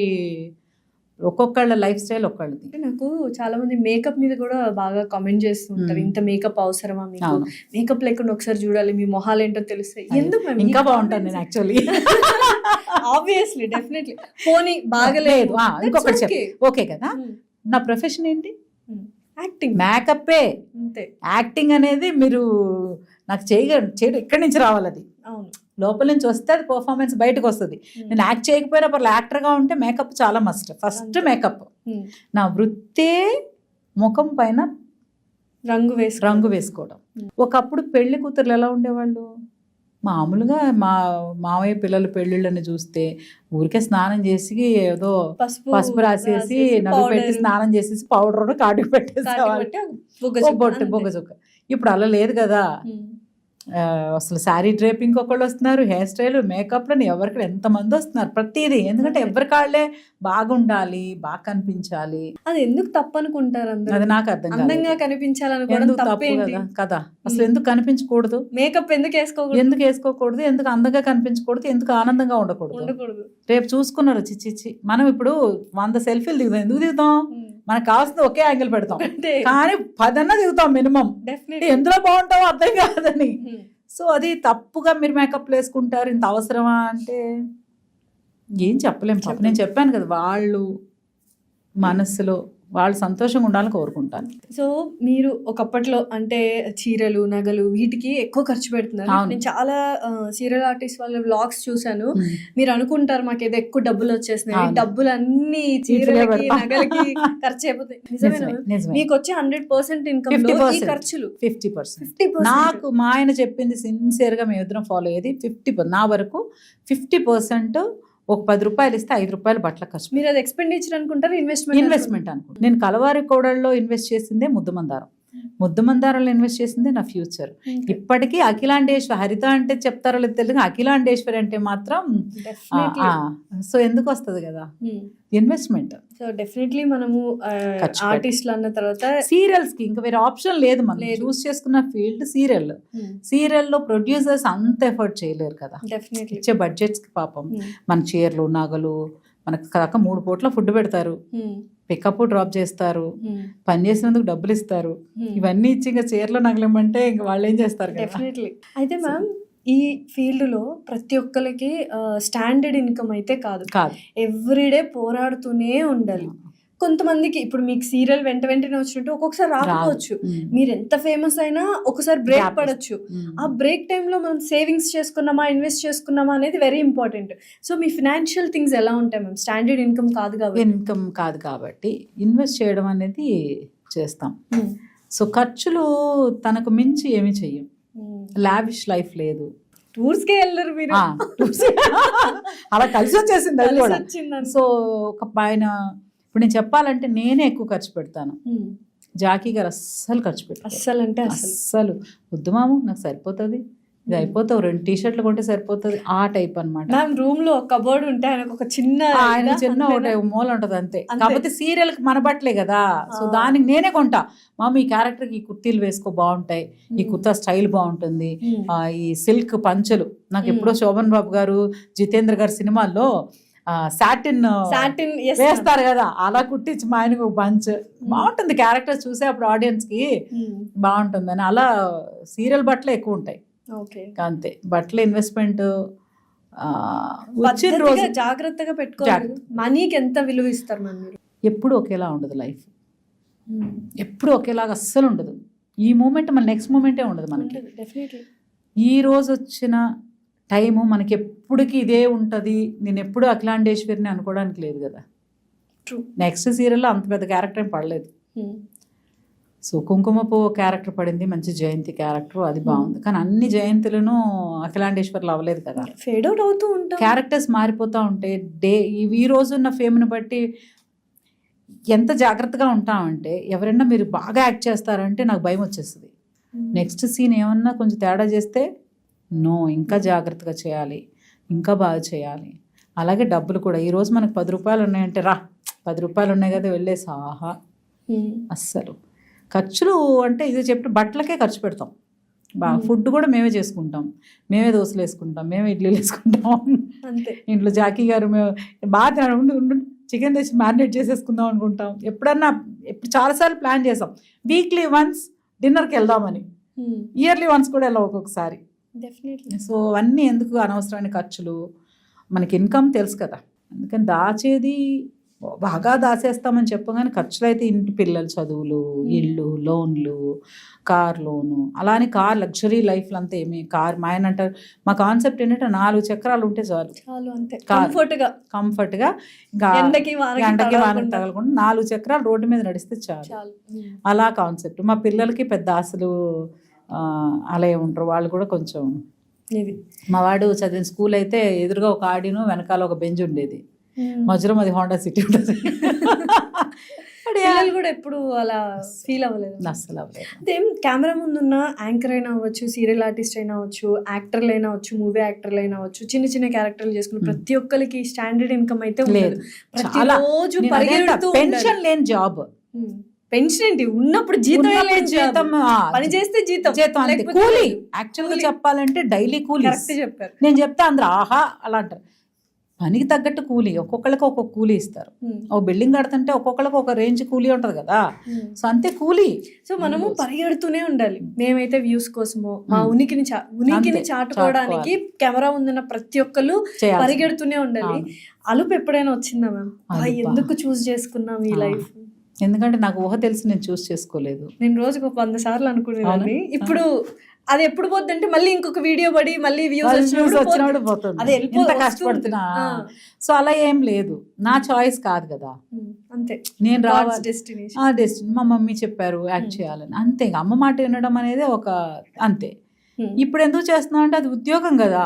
ఒక్కొక్కళ్ళ లైఫ్ స్టైల్ ఒక్కళ్ళది. నాకు చాలా మంది మేకప్ మీద కూడా బాగా కామెంట్ చేస్తూ ఉంటారు, ఇంత మేకప్ అవసరమా మీకు, మేకప్ లేకుండా ఒకసారి చూడాలి మీ మొహాలు ఏంటో తెలుస్తాయి. ఎందుకు ఇంకా బాగుంటాను నేను యాక్చువల్లీ. Obviously, definitely. పోనీ బాగలేదు, ఇంకొకటి చెప్పి ఓకే కదా. నా ప్రొఫెషన్ ఏంటి? యాక్టింగ్. మేకప్పే అంతే. యాక్టింగ్ అనేది మీరు నాకు చేయడం ఇక్కడి నుంచి రావాలి. అది లోపల నుంచి వస్తే అది పర్ఫార్మెన్స్ బయటకు వస్తుంది. నేను యాక్ట్ చేయకపోయినా పర్లేదు, యాక్టర్గా ఉంటే మేకప్ చాలా మస్ట్. First makeup. నా వృత్తే ముఖం పైన రంగు వేసుకోవడం. ఒకప్పుడు పెళ్లి కూతుర్లు ఎలా ఉండేవాళ్ళు? మామూలుగా మామయ్య పిల్లల పెళ్ళిళ్ళని చూస్తే ఊరికే స్నానం చేసి ఏదో పసుపు రాసేసి నడుము పెట్టి స్నానం చేసేసి పౌడర్ కాటుకు పెట్టేసేవాళ్ళు, బొగ్గ చుక్క. ఇప్పుడు అలా లేదు కదా. అసలు శారీ డ్రేపింగ్ ఒకళ్ళు వస్తున్నారు, హెయిర్ స్టైల్, మేకప్లని ఎవరికి ఎంతమంది వస్తున్నారు, ప్రతిదీ. ఎందుకంటే ఎవరి కాళ్ళే బాగుండాలి, బాగా కనిపించాలి. అది ఎందుకు తప్పు అనుకుంటారు అందరూ? అది నాకు అర్థం కాదు. అందంగా కనిపించాలనుకోవడం తప్పు కదా. అసలు ఎందుకు కనిపించకూడదు? మేకప్ ఎందుకు వేసుకోకూడదు? ఎందుకు అందంగా కనిపించకూడదు? ఎందుకు ఆనందంగా ఉండకూడదు? రేపు చూసుకున్నారు చిచ్చి, మనం ఇప్పుడు 100 సెల్ఫీలు దిగుతాం. ఎందుకు దిగుతాం? మనకు కావాల్సింది ఒకే యాంగిల్ పెడతాం, కానీ 10 దిగుతాం మినిమం. ఎందులో బాగుంటామో అర్థం కాదని. సో అది తప్పుగా మీరు మేకప్ వేసుకుంటారు. ఇంత అవసరమా అంటే ఏం చెప్పలేము. నేను చెప్పాను కదా, వాళ్ళు మనసులో వాళ్ళు సంతోషంగా ఉండాలని కోరుకుంటాను. సో మీరు ఒకప్పట్లో అంటే చీరలు, నగలు వీటికి ఎక్కువ ఖర్చు పెడుతున్నారు. నేను చాలా సీరియల్ ఆర్టిస్ట్ వాళ్ళ వ్లాగ్స్ చూసాను. మీరు అనుకుంటారు మాకు ఏదో ఎక్కువ డబ్బులు వచ్చేసినాయి, డబ్బులు అన్ని చీరలకి నగలకి ఖర్చు అయిపోతాయి. మీకు వచ్చే 100% ఇన్కమ్ లో ఈ ఖర్చులు 50%. నాకు మా ఆయన చెప్పింది సిన్సియర్ గా మేము ఇద్దరం ఫాలో అయ్యేది 50%. నా వరకు 50% ఒక 10 రూపాయలు ఇస్తే 5 రూపాయలు బట్టల ఖర్చు. మీరు అది ఎక్స్పెండిచర్ అనుకుంటారు, ఇన్వెస్ట్మెంట్ అనుకుంటారు. నేను కలవారి కోడల్లో ఇన్వెస్ట్ చేసిందే ముద్దమందారంలో ఇన్వెస్ట్ చేసిందే నా ఫ్యూచర్. ఇప్పటికీ అఖిలాండేశ్వరి, హరిత అంటే చెప్తారో లేదు తెలియదు, అఖిలాండేశ్వరి అంటే మాత్రం సో ఎందుకు వస్తుంది కదా ఇన్వెస్ట్మెంట్. సో డెఫినెట్లీ మనము ఆర్టిస్ట్లు అన్న తర్వాత సీరియల్స్ కి ఇంకా వేరే ఆప్షన్ లేదు. మనం చూస్ చేసుకున్న ఫీల్డ్ సీరియల్లో ప్రొడ్యూసర్స్ అంత ఎఫర్ట్ చేయలేరు కదా. ఇచ్చే బడ్జెట్స్ కి పాపం మన చీరలు, నగలు, మనకు కాక 3 పూట్ల ఫుడ్ పెడతారు, పికప్ డ్రాప్ చేస్తారు, పని చేసినందుకు డబ్బులు ఇస్తారు. ఇవన్నీ ఇచ్చి ఇంకా చీరలు నగలేమంటే ఇంకా వాళ్ళు ఏం చేస్తారు? డెఫినెట్లీ. అయితే మ్యామ్ ఈ ఫీల్డ్ లో ప్రతి ఒక్కరికి స్టాండర్డ్ ఇన్కమ్ అయితే కాదు, ఎవ్రీడే పోరాడుతూనే ఉండాలి. కొంతమందికి ఇప్పుడు మీకు సీరియల్ వెంటనే వచ్చినట్టు ఒక్కొక్కసారి రాకపోవచ్చు. మీరు ఎంత ఫేమస్ అయినా ఒకసారి బ్రేక్ పడచ్చు. ఆ బ్రేక్ టైంలో మనం సేవింగ్స్ చేసుకున్నామా, ఇన్వెస్ట్ చేసుకున్నామా అనేది వెరీ ఇంపార్టెంట్. సో మీ ఫినాన్షియల్ థింగ్స్ ఎలా ఉంటాయి మ్యామ్? స్టాండర్డ్ ఇన్కమ్ కాదు కాబట్టి ఇన్వెస్ట్ చేయడం అనేది చేస్తాం. సో ఖర్చులు తనకు మించి ఏమి చెయ్యం. లావిష్ లైఫ్ లేదు. టూర్స్కే వెళ్ళరు మీరు, అలా కలిసి వచ్చేసింది అది కూడా. సో ఒక పైన ఇప్పుడు నేను చెప్పాలంటే నేనే ఎక్కువ ఖర్చు పెడతాను. జాకీ గారు అస్సలు ఖర్చు పెట్టారు. అస్సలు వద్దు మాము, నాకు సరిపోతుంది, ఇది అయిపోతే 2 టీ-షర్ట్లు కొంటే సరిపోతుంది, ఆ టైప్ అనమాట. మ్యామ్ రూమ్ లో కబోర్డ్ ఉంటే ఆయనకు ఒక చిన్న ఆయన చిన్న ఒకటి మూల ఉంటది అంతే. కాకపోతే సీరియల్ కి మన బట్టలే కదా, సో దానికి నేనే కొంటా. మామ ఈ క్యారెక్టర్ కి ఈ కుర్తీలు వేసుకో బాగుంటాయి, ఈ కుర్తా స్టైల్ బాగుంటుంది, ఈ సిల్క్ పంచలు నాకు ఎప్పుడో శోభన్ బాబు గారు జితేంద్ర గారి సినిమాల్లో సాటిన్ వేస్తారు కదా, అలా కుట్టించి మా ఆయనకు ఒక పంచ్ బాగుంటుంది. క్యారెక్టర్ చూసే అప్పుడు ఆడియన్స్ కి బాగుంటుందని అలా సీరియల్ బట్టలే ఎక్కువ ఉంటాయి అంతే. బట్టల ఇన్వెస్ట్మెంట్ వచ్చిన రోజు జాగ్రత్తగా పెట్టుకోవాలి. మనీకి ఎంత విలువ ఇస్తారు మీరు? ఎప్పుడు ఒకేలా ఉండదు లైఫ్, ఎప్పుడు ఒకేలాగా అస్సలు ఉండదు. ఈ మూమెంట్ మన నెక్స్ట్ మూమెంటే ఉండదు మనకి. ఈ రోజు వచ్చిన టైము మనకి ఎప్పటికీ ఇదే ఉంటుంది, నేను ఎప్పుడు అఖిలాండేశ్వరిని అనుకోవడానికి లేదు కదా. నెక్స్ట్ సీరియల్లో అంత పెద్ద క్యారెక్టర్ ఏం పడలేదు. సో కుంకుమ పువ్వు క్యారెక్టర్ పడింది, మంచి జయంతి క్యారెక్టర్, అది బాగుంది. కానీ అన్ని జయంతులను అఖిలాండేశ్వర్లు అవ్వలేదు కదా, ఫేడ్ అవుట్ అవుతూ ఉంటాయి, క్యారెక్టర్స్ మారిపోతూ ఉంటాయి. ఈ రోజున్న ఫేమ్ని బట్టి ఎంత జాగ్రత్తగా ఉంటామంటే, ఎవరైనా మీరు బాగా యాక్ట్ చేస్తారంటే నాకు భయం వచ్చేస్తుంది. నెక్స్ట్ సీన్ ఏమన్నా కొంచెం తేడా చేస్తే నో, ఇంకా జాగ్రత్తగా చేయాలి, ఇంకా బాగా చేయాలి. అలాగే డబ్బులు కూడా, ఈరోజు మనకు 10 రూపాయలు ఉన్నాయంటే రా 10 రూపాయలు ఉన్నాయి కదా వెళ్ళేసి ఆహా. అస్సలు ఖర్చులు అంటే ఇది చెప్పి బట్టలకే ఖర్చు పెడతాం బాగా. ఫుడ్ కూడా మేమే చేసుకుంటాం, మేమే దోశలు వేసుకుంటాం, మేమే ఇడ్లీలు వేసుకుంటాం అంతే. ఇంట్లో జాకీ గారు మేము బాగా చికెన్ తెచ్చి మ్యారినేట్ చేసేసుకుందాం అనుకుంటాం. ఎప్పుడు చాలాసార్లు ప్లాన్ చేసాం వీక్లీ వన్స్ డిన్నర్కి వెళ్దామని, ఇయర్లీ వన్స్ కూడా వెళ్ళాం ఒక్కొక్కసారి. సో అవన్నీ ఎందుకు అనవసరమైన ఖర్చులు, మనకి ఇన్కమ్ తెలుసు కదా, అందుకని దాచేది బాగా దాచేస్తామని చెప్పగానే ఖర్చులు అయితే ఇంటి పిల్లల చదువులు, ఇల్లు, లోన్లు, కార్ లోను, అలా అని కార్ లగ్జరీ లైఫ్లు అంతా ఏమి కార్. మా ఆయన అంటారు, మా కాన్సెప్ట్ ఏంటంటే 4 చక్రాలు ఉంటే చాలు, కంఫర్ట్గా ఇంకా ఎండకి వానకి తగలకుండా 4 చక్రాలు రోడ్డు మీద నడిస్తే చాలు, అలా కాన్సెప్ట్. మా పిల్లలకి పెద్ద ఆశలు అలా ఉంటారు, వాళ్ళు కూడా కొంచెం. మా వాడు చదివిన స్కూల్ అయితే ఎదురుగా ఒక ఆడిను, వెనకాల ఒక బెంచ్ ఉండేది, మధ్యలో మాది హోండా సిటీ ఉంటుంది. పిల్లలు కూడా ఎప్పుడు అలా ఫీల్ అవ్వలేదు, అస్సలు అవ్వలేదు. అదేం కెమెరా ముందున్న యాంకర్ అయినా అవ్వచ్చు, సీరియల్ ఆర్టిస్ట్ అయినా అవ్వచ్చు, యాక్టర్లు అయినా అవ్వచ్చు, మూవీ యాక్టర్లు అయినా అవ్వచ్చు, చిన్న చిన్న క్యారెక్టర్లు చేసుకుని ప్రతి ఒక్కరికి స్టాండర్డ్ ఇన్కమ్ అయితే లేదు. ప్రతిరోజు పెన్షన్ లేని జాబ్, పెన్షన్ ఏంటి ఉన్నప్పుడు జీతం, పని చేస్తే జీతం కూలీ. యాక్చువల్గా చెప్పాలంటే డైలీ కూలీ చెప్పారు. నేను చెప్తా అందరూ ఆహా అలా అంటారు. పనికి తగ్గట్టు కూలీ, ఒక్కొక్కరికి ఒక్కొక్క కూలీ ఇస్తారు. ఒక బిల్డింగ్ కడుతుంటే ఒక్కొక్కరికి ఒక రేంజ్ కూలీ ఉంటుంది కదా, సో అంతే కూలీ. సో మనము పరిగెడుతూనే ఉండాలి. మేమైతే వ్యూస్ కోసమో మా ఉనికిని చాటుకోవడానికి కెమెరా ముందున్న ప్రతి ఒక్కరు పరిగెడుతూనే ఉండాలి. అలుపు ఎప్పుడైనా వచ్చిందా మ్యామ్? ఎందుకు చూస్ చేసుకున్నాం ఈ లైఫ్? ఎందుకంటే నాకు ఊహ తెలిసి నేను చూస్ చేసుకోలేదు. నేను రోజుకు 100 సార్లు అనుకునేదాన్ని. ఇప్పుడు అది ఎప్పుడు పోద్ది అంటే మళ్ళీ ఇంకొక వీడియో పడి మళ్ళీ వ్యూస్ వచ్చినప్పుడు పోతుంది, ఎంత కష్టపడుతున్నా. సో అలా ఏం లేదు, నా చాయిస్ కాదు కదా, అంతే. నేను రావాలి డెస్టినీ, మా మమ్మీ చెప్పారు యాక్ట్ చేయాలని, అంతే. అమ్మ మాట వినడం అనేది ఒక అంతే. ఇప్పుడు ఎందుకు చేస్తున్నాం అంటే అది ఉద్యోగం కదా,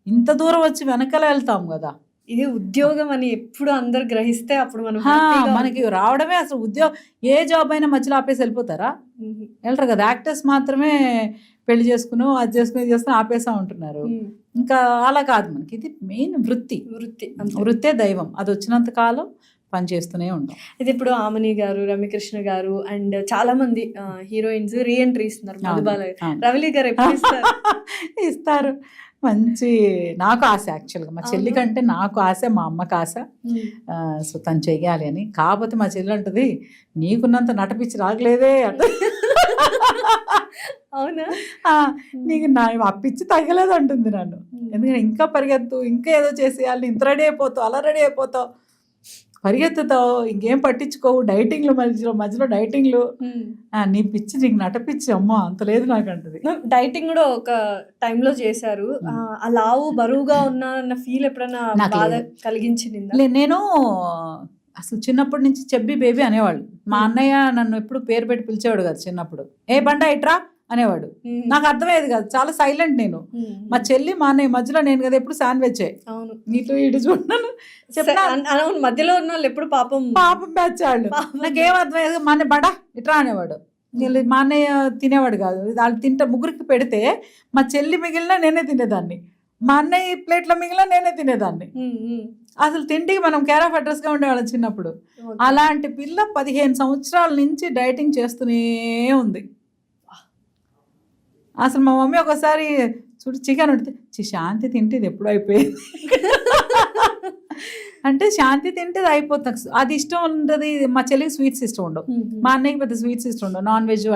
ఇంత దూరం వచ్చి వెనకాల వెళ్తాం కదా. ఇది ఉద్యోగం అని ఎప్పుడు అందరు గ్రహిస్తే అప్పుడు మనకి రావడమే అసలు ఉద్యోగం. ఏ జాబ్ అయినా మధ్యలో ఆపేసి వెళ్ళిపోతారా? వెళ్ళరు కదా. యాక్టర్స్ మాత్రమే పెళ్లి చేసుకుని అది చేసుకుని ఇది చేసుకుని ఆపేసా ఉంటున్నారు. ఇంకా అలా కాదు, మనకి ఇది మెయిన్ వృత్తే దైవం. అది వచ్చినంత కాలం పని చేస్తూనే ఉంటాం. ఇది ఇప్పుడు ఆమని గారు, రమ్యకృష్ణ గారు అండ్ చాలా మంది హీరోయిన్స్ రీ ఎంట్రీ ఇస్తున్నారు. మధుబాల, రవళి గారు ఎప్పుడు ఇస్తారు? మంచి నాకు ఆశ, యాక్చువల్గా మా చెల్లి కంటే నాకు ఆశ, మా అమ్మకి ఆశ. సో తను చెయ్యాలి అని. కాకపోతే మా చెల్లి అంటది, నీకున్నంత నటపిచ్చి రాగలేదే అంట. అవునా? నీకు నా అప్పిచ్చి తగ్గలేదు అంటుంది నన్ను. ఎందుకంటే ఇంకా పరిగెత్తు, ఇంకా ఏదో చేసేయాలి, ఇంత రెడీ అయిపోతావు, అలా రెడీ అయిపోతావు, పరిగెత్తుతావు, ఇంకేం పట్టించుకోవు, డైటింగ్లు మధ్యలో డైటింగ్లు, నీ పిచ్చి నీకు నటపిచ్చి అమ్మ అంత లేదు నాకు అంటది. డైటింగ్ కూడా ఒక టైంలో చేశారు. ఆ లావు బరువుగా ఉన్న ఫీల్ ఎప్పుడైనా బాధ కలిగించింది? నేను అసలు చిన్నప్పటి నుంచి చెబ్బి బేబీ అనేవాళ్ళు. మా అన్నయ్య నన్ను ఎప్పుడు పేరు పెట్టి పిలిచేవాడు కదా చిన్నప్పుడు. ఏ బండ ఇట్రా అనేవాడు. నాకు అర్థమయ్యేది కాదు, చాలా సైలెంట్ నేను. మా చెల్లి మా అన్నయ్య మధ్యలో నేను కదా ఎప్పుడు శాండ్విచ్, నీతో ఇటు చూడను చెప్పాను. మధ్యలో ఉన్న వాళ్ళు ఎప్పుడు పాపం బ్యాచ్ వాళ్ళు. నాకేం అర్థమయ్యేది, మా అన్నయ్య బడా ఇట్రా అనేవాడు. మా అన్నయ్య తినేవాడు కాదు. వాళ్ళు ముగ్గురికి పెడితే మా చెల్లి మిగిలిన నేనే తినేదాన్ని, మా అన్నయ్య ప్లేట్లో మిగిలిన నేనే తినేదాన్ని. అసలు తిండికి మనం కేర్ ఆఫ్ అడ్రస్గా ఉండేవాళ్ళం చిన్నప్పుడు. అలాంటి పిల్ల 15 సంవత్సరాల నుంచి డైటింగ్ చేస్తూనే ఉంది. అసలు మా మమ్మీ ఒకసారి చూడు చికెన్ వండితే శాంతి తింటే ఇది ఎప్పుడు అయిపోయింది అంటే శాంతి తింటే అది అయిపోతుంది. అది ఇష్టం ఉంటుంది. మా చెల్లికి స్వీట్స్ ఇష్టం ఉండవు, మా అన్నయ్యకి పెద్ద స్వీట్స్ ఇష్టం ఉండవు. నాన్ వెజ్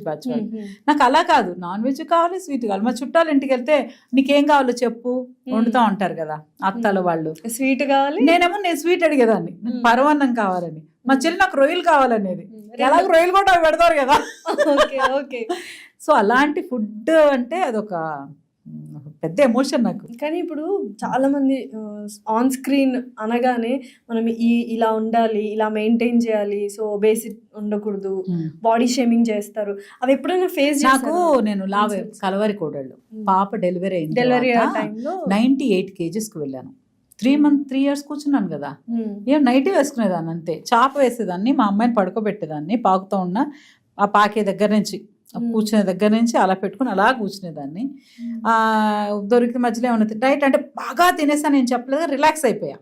బ్యాచ్ వాళ్ళు. నాకు అలా కాదు, నాన్ వెజ్ కావాలి, స్వీట్ కావాలి. మా చుట్టాలు ఇంటికి వెళ్తే నీకేం కావాలో చెప్పు వండుతా ఉంటారు కదా అత్తలు వాళ్ళు, స్వీట్ కావాలి. నేను స్వీట్ అడిగేదాన్ని, పరమాన్నం కావాలని. మా చెల్లి నాకు రొయ్యలు కావాలనేది. ఎలాగో రొయ్యలు కూడా అవి పెడతారు కదా. సో అలాంటి ఫుడ్ అంటే అదొక పెద్ద ఎమోషన్ నాకు. కానీ ఇప్పుడు చాలా మంది ఆన్ స్క్రీన్ అనగానే మనం ఇలా ఉండాలి, ఇలా మెయింటైన్ చేయాలి, సో ఒబేసిటీ ఉండకూడదు, బాడీ షేమింగ్ చేస్తారు. అవి ఎప్పుడైనా ఫేస్ నాకు నేను కలవరి కోడళ్ళు పాప డెలివరీ టైంలో 98 kgs వెళ్ళాను. 3 years కూర్చున్నాను కదా. ఏం నైటీ వేసుకునేదాన్ని అంతే, చాప వేసేదాన్ని, మా అమ్మాయిని పడుకోబెట్టేదాన్ని, పాకుతూ ఉన్న ఆ పాకే దగ్గర నుంచి కూర్చునే దగ్గర నుంచి అలా పెట్టుకుని అలా కూర్చునేదాన్ని. దొరికితే మధ్యలో ఏమన్నా డైట్ అంటే బాగా తినేసా నేను చెప్పలేదు, రిలాక్స్ అయిపోయా.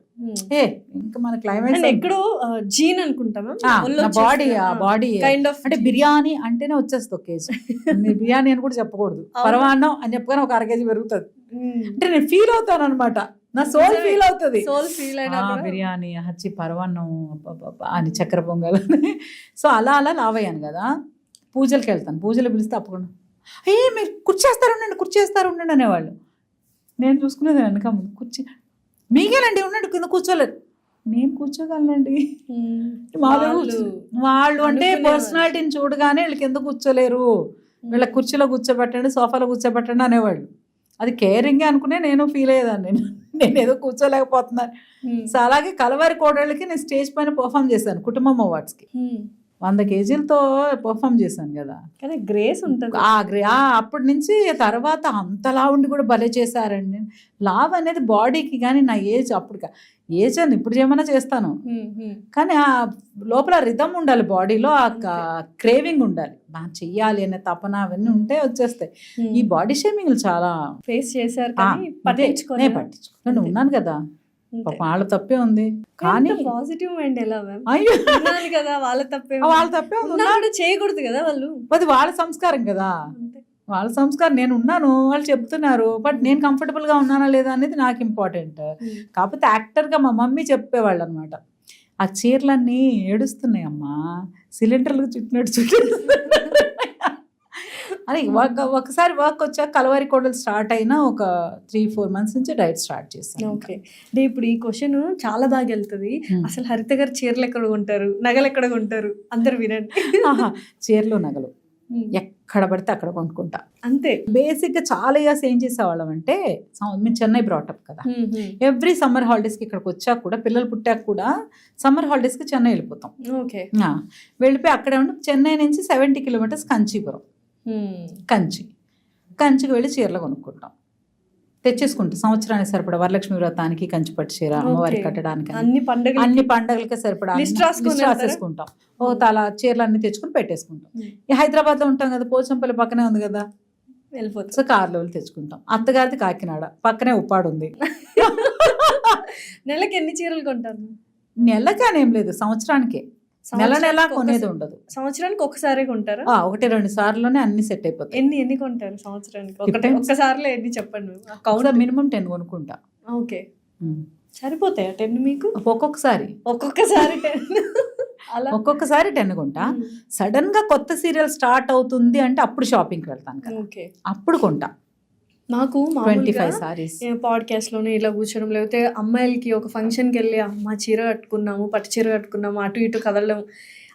ఇంకా మన క్లైమేట్ ఎక్కడో జీన్ అనుకుంటామా, బాడీ అంటే బిర్యానీ అంటేనే వచ్చేస్తుంది ఒక కేజీ. బిర్యానీ అని కూడా చెప్పకూడదు, పరమాన్నం అని చెప్పగానే ఒక 1 kg పెరుగుతుంది. అంటే నేను ఫీల్ అవుతాను అనమాట, నా సోల్ ఫీల్ అవుతుంది. బిర్యానీ హచ్చి పరమాన్నం అని చక్కెర పొంగల్ అని. సో అలా లావయ్యాను కదా. పూజలకి వెళ్తాను, పూజలు పిలిస్తే తప్పకుండా మీరు కుర్చేస్తారు ఉండండి అనేవాళ్ళు. నేను చూసుకునేది వెనక ముందు కుర్చీ మీకేనండి ఉండండి, కింద కూర్చోలేదు. నేను కూర్చోగలనండి. వాళ్ళు అంటే పర్సనాలిటీని చూడగానే వీళ్ళకి ఎందుకు కూర్చోలేరు, వీళ్ళ కుర్చీలో కూర్చోబెట్టండి, సోఫాలో కూర్చోబెట్టండి అనేవాళ్ళు. అది కేరింగే అనుకునే నేను ఫీల్ అయ్యేదాన్ని, నేను ఏదో కూర్చోలేకపోతున్నాను. సో అలాగే కలవారి కోడళ్ళకి నేను స్టేజ్ పైన పర్ఫామ్ చేశాను కుటుంబం అవార్డ్స్కి. 100 kgలతో పర్ఫామ్ చేశాను కదా. కానీ గ్రేస్ ఉంటుంది. అప్పటి నుంచి తర్వాత అంతలా ఉండి కూడా భలే చేశారండి. లావ్ అనేది బాడీకి, కానీ నా ఏజ్ అప్పుడు ఏజ్ అని ఇప్పుడు ఏమైనా చేస్తాను, కానీ ఆ లోపల రిథమ్ ఉండాలి, బాడీలో ఆ క్రేవింగ్ ఉండాలి, బాగా చెయ్యాలి అనే తపన అవన్నీ ఉంటే వచ్చేస్తాయి. ఈ బాడీ షేమింగ్ చాలా ఫేస్ చేశారు, పట్టించుకున్నాను ఉన్నాను కదా. వాళ్ళ తప్పే ఉంది, కానీ పాజిటివ్ మైండ్ ఎలా కదా, వాళ్ళ తప్పే ఉంది, చేయకూడదు కదా వాళ్ళు. అది వాళ్ళ సంస్కారం కదా, వాళ్ళ సంస్కారం. నేను ఉన్నాను, వాళ్ళు చెప్తున్నారు, బట్ నేను కంఫర్టబుల్ గా ఉన్నానా లేదా అనేది నాకు ఇంపార్టెంట్. కాకపోతే యాక్టర్ గా మా మమ్మీ చెప్పేవాళ్ళు అనమాట, ఆ చీరలన్నీ ఏడుస్తున్నాయి అమ్మా, సిలిండర్లకు చుట్టినట్టు అని. ఒకసారి వర్క్ వచ్చాక కలవారి కోడలు స్టార్ట్ అయినా ఒక 3-4 months నుంచి డైట్ స్టార్ట్ చేస్తాను. ఓకే, అంటే ఇప్పుడు ఈ క్వశ్చన్ చాలా బాగా వెళ్తుంది. అసలు హరిత గారు చీరలు ఎక్కడ కొంటారు, నగలు ఎక్కడ కొంటారు, అందరు వినండి. చీరలు నగలు ఎక్కడ పడితే అక్కడ కొనుక్కుంటా అంతే. బేసిక్గా చాలా ఇయర్స్ ఏం చేసేవాళ్ళం అంటే, మేము చెన్నై బ్రాటప్ కదా, ఎవ్రీ సమ్మర్ హాలిడేస్కి ఇక్కడికి వచ్చాక కూడా, పిల్లలు పుట్టాక కూడా సమ్మర్ హాలిడేస్కి చెన్నై వెళ్ళిపోతాం. ఓకే, వెళ్ళిపోయి అక్కడే ఉండి చెన్నై నుంచి 70 kilometers కంచీపురం, కంచికి వెళ్ళి చీరలు కొనుక్కుంటాం, తెచ్చేసుకుంటాం. సంవత్సరానికి సరిపడా వరలక్ష్మి వ్రతానికి కంచి పట్టు చీర, అమ్మవారికి కట్టడానికి, అన్ని పండుగలకి సరిపడా రాసేసుకుంటాం. ఓ తల చీరలు అన్ని తెచ్చుకుని పెట్టేసుకుంటాం. హైదరాబాద్ లో ఉంటాం కదా, పోచంపల్లి పక్కనే ఉంది కదా, వెళ్ళిపోతుంది. సో కార్లో వెళ్ళి తెచ్చుకుంటాం. అత్తగారిది కాకినాడ, పక్కనే ఉప్పాడు ఉంది. నెలకి ఎన్ని చీరలు కొంటారు? నెలకి అనేం లేదు, సంవత్సరానికే. నెల కొనేది ఉండదు, సంవత్సరానికి ఒకసారి కొంటారా? 1-2 సార్లునే అన్ని సెట్ అయిపోతాయి. ఎన్ని కొంటారు సంవత్సరానికి? ఒక్కసారిలో ఎన్ని చెప్పండి. మినిమం 10 కొనుక్కుంటా. ఓకే, సరిపోతాయా 10 మీకు? ఒక్కొక్కసారి 10 అలా ఒక్కొక్కసారి 10 కొంటా. సడన్ గా కొత్త సీరియల్ స్టార్ట్ అవుతుంది అంటే అప్పుడు షాపింగ్కి వెళ్తాను కదా, అప్పుడు కొంటా. నాకు 25 sarees పాడ్కాస్ట్ లోనే ఇలా కూర్చోడం, లేకపోతే అమ్మాయిలకి ఒక ఫంక్షన్కి వెళ్ళి అమ్మ చీర కట్టుకున్నాము, పట్టు చీర కట్టుకున్నాము, అటు ఇటు కదలడం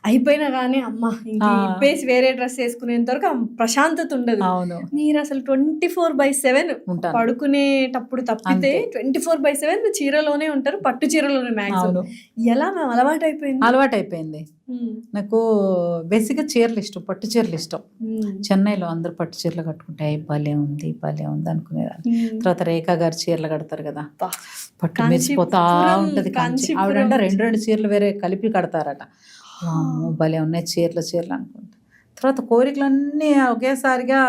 అయిపోయినా కానీ అమ్మ ఇంక ఇప్పేసి వేరే డ్రెస్ వేసుకునేంత వరకు ప్రశాంతత ఉండదు. మీరు అసలు 24/7 పడుకునేటప్పుడు తప్పితే 24/7 చీరలోనే ఉంటారు, పట్టు చీరలోనే మ్యాక్సిమం. ఎలా మేము అలవాటైపోయింది. నాకు బేసిక్గా చీరలు ఇష్టం, పట్టు చీరలు ఇష్టం. చెన్నైలో అందరు పట్టు చీరలు కట్టుకుంటే భలే ఉంది అనుకునేదాన్ని. తర్వాత రేఖా గారు చీరలు కడతారు కదా, పట్టు మెరిసిపోతా ఉంటది. ఆవిడంటే 2 చీరలు వేరే కలిపి కడతారట. భలే ఉన్నాయి చీరలు అనుకుంటా. తర్వాత కోరికలన్నీ ఒకేసారిగా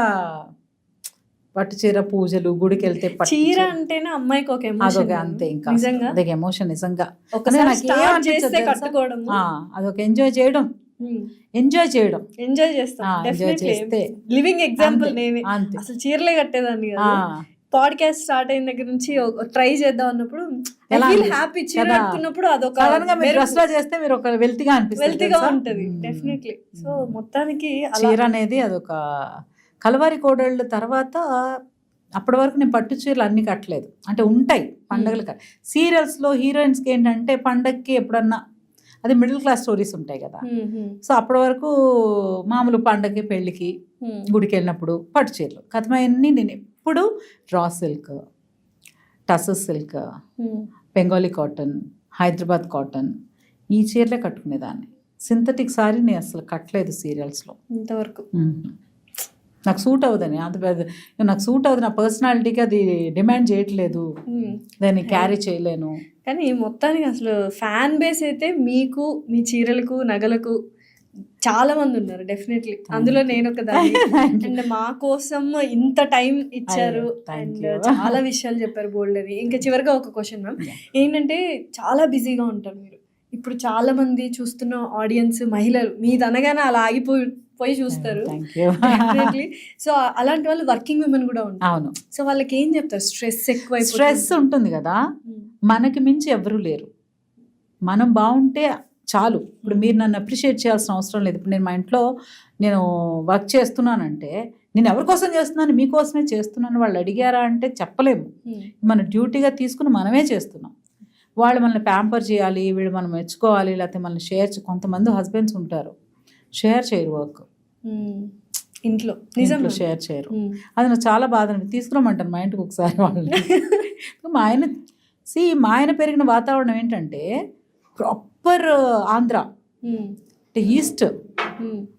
పట్టు చీర, పూజలు, గుడికి వెళ్తే పట్టు చీర చీర. అంటేనే అమ్మాయికి ఒక అదొక ఎమోషన్ అంతే, ఇంకా నిజంగా అదొక ఎమోషన్ నిజంగా. ఒకసారి నాకు start ఏమనిపించదు చేస్తే తెలుసా? కట్టుకోవడము అదొక ఎంజాయ్ చేయడం, ఎంజాయ్ చేయడం. ఎంజాయ్ చేస్తాం ఎంజాయ్ చేస్తే లివింగ్ ఎగ్జాంపుల్ అంతే, నేనే అంతే. అసలు చీరలే కట్టేదాన్ని ఆ, కాదు. పాడ్కాస్ట్ స్టార్ట్ అయిన దగ్గర నుంచి ట్రై చేద్దాం అన్నప్పుడు ఐ ఎలా ఫీల్ అనిపిస్తుంది హ్యాపీ. చీర కదా? కట్టుకున్నప్పుడు అదొక సడన్ గా మీరు డ్రెస్ లో చేస్తే మీరు ఒక వెల్తిగా అనిపిస్తుంది వెల్తీగా తెలుసా? ఉంటది డెఫినెట్లీ. సో మొత్తానికి అలా చీర అనేది అదొక కలవారి కోడళ్ళు తర్వాత. అప్పటి వరకు నేను పట్టు చీరలు అన్ని కట్టలేదు, అంటే ఉంటాయి పండగలు. సీరియల్స్లో హీరోయిన్స్కి ఏంటంటే పండగకి ఎప్పుడన్నా, అది మిడిల్ క్లాస్ స్టోరీస్ ఉంటాయి కదా. సో అప్పటి వరకు మామూలు పండగకి, పెళ్ళికి, గుడికి వెళ్ళినప్పుడు పట్టు చీరలు కథమన్నీ. నేను ఎప్పుడు raw silk, tussar silk, Bengali cotton, Hyderabad cotton, ఈ చీరలే కట్టుకునేదాన్ని. సింథటిక్ సారీ నేను అసలు కట్టలేదు సీరియల్స్లో ఇంతవరకు. నాకు సూట్ అవ్వదని, అంత పెద్ద నాకు సూట్ అవ్వదు, నా పర్సనాలిటీకి అది డిమాండ్ చేయట్లేదు, దాన్ని క్యారీ చేయలేను. కానీ మొత్తానికి అసలు ఫ్యాన్ బేస్ అయితే మీకు, మీ చీరలకు, నగలకు చాలా మంది ఉన్నారు డెఫినెట్లీ. అందులో నేను ఒక దాన్ని. అండ్ మా కోసం ఇంత టైం ఇచ్చారు అండ్ చాలా విషయాలు చెప్పారు బోల్డ్ అని. ఇంకా చివరిగా ఒక క్వశ్చన్ మ్యామ్, ఏంటంటే చాలా బిజీగా ఉంటారు మీరు. ఇప్పుడు చాలా మంది చూస్తున్న ఆడియన్స్ మహిళలు మీదనగానే అలా పోయి చూస్తారు. సో అలాంటి వాళ్ళు వర్కింగ్ విమెన్ కూడా ఉంటారు. అవును. సో వాళ్ళకి ఏం చెప్తారు? స్ట్రెస్ ఎక్కువ, స్ట్రెస్ ఉంటుంది కదా, మనకి మించి ఎవరూ లేరు. మనం బాగుంటే చాలు. ఇప్పుడు మీరు నన్ను అప్రిషియేట్ చేయాల్సిన అవసరం లేదు. ఇప్పుడు నేను మా ఇంట్లో నేను వర్క్ చేస్తున్నానంటే నేను ఎవరి కోసం చేస్తున్నాను, మీకోసమే చేస్తున్నాను. వాళ్ళు అడిగారా అంటే చెప్పలేము. మన డ్యూటీగా తీసుకుని మనమే చేస్తున్నాం. వాళ్ళు మనల్ని ప్యాంపర్ చేయాలి, వీళ్ళు మనం మెచ్చుకోవాలి, లేకపోతే మనల్ని షేర్. కొంతమంది హస్బెండ్స్ ఉంటారు షేర్ చేయరు వర్క్, ఇంట్లో షేర్ చేయరు. అది నాకు చాలా బాధ. తీసుకురమ్మంటాను మా ఇంటికి ఒకసారి వాళ్ళని. మా ఆయన పెరిగిన వాతావరణం ఏంటంటే ప్రాపర్ ఆంధ్ర, అంటే ఈస్ట్.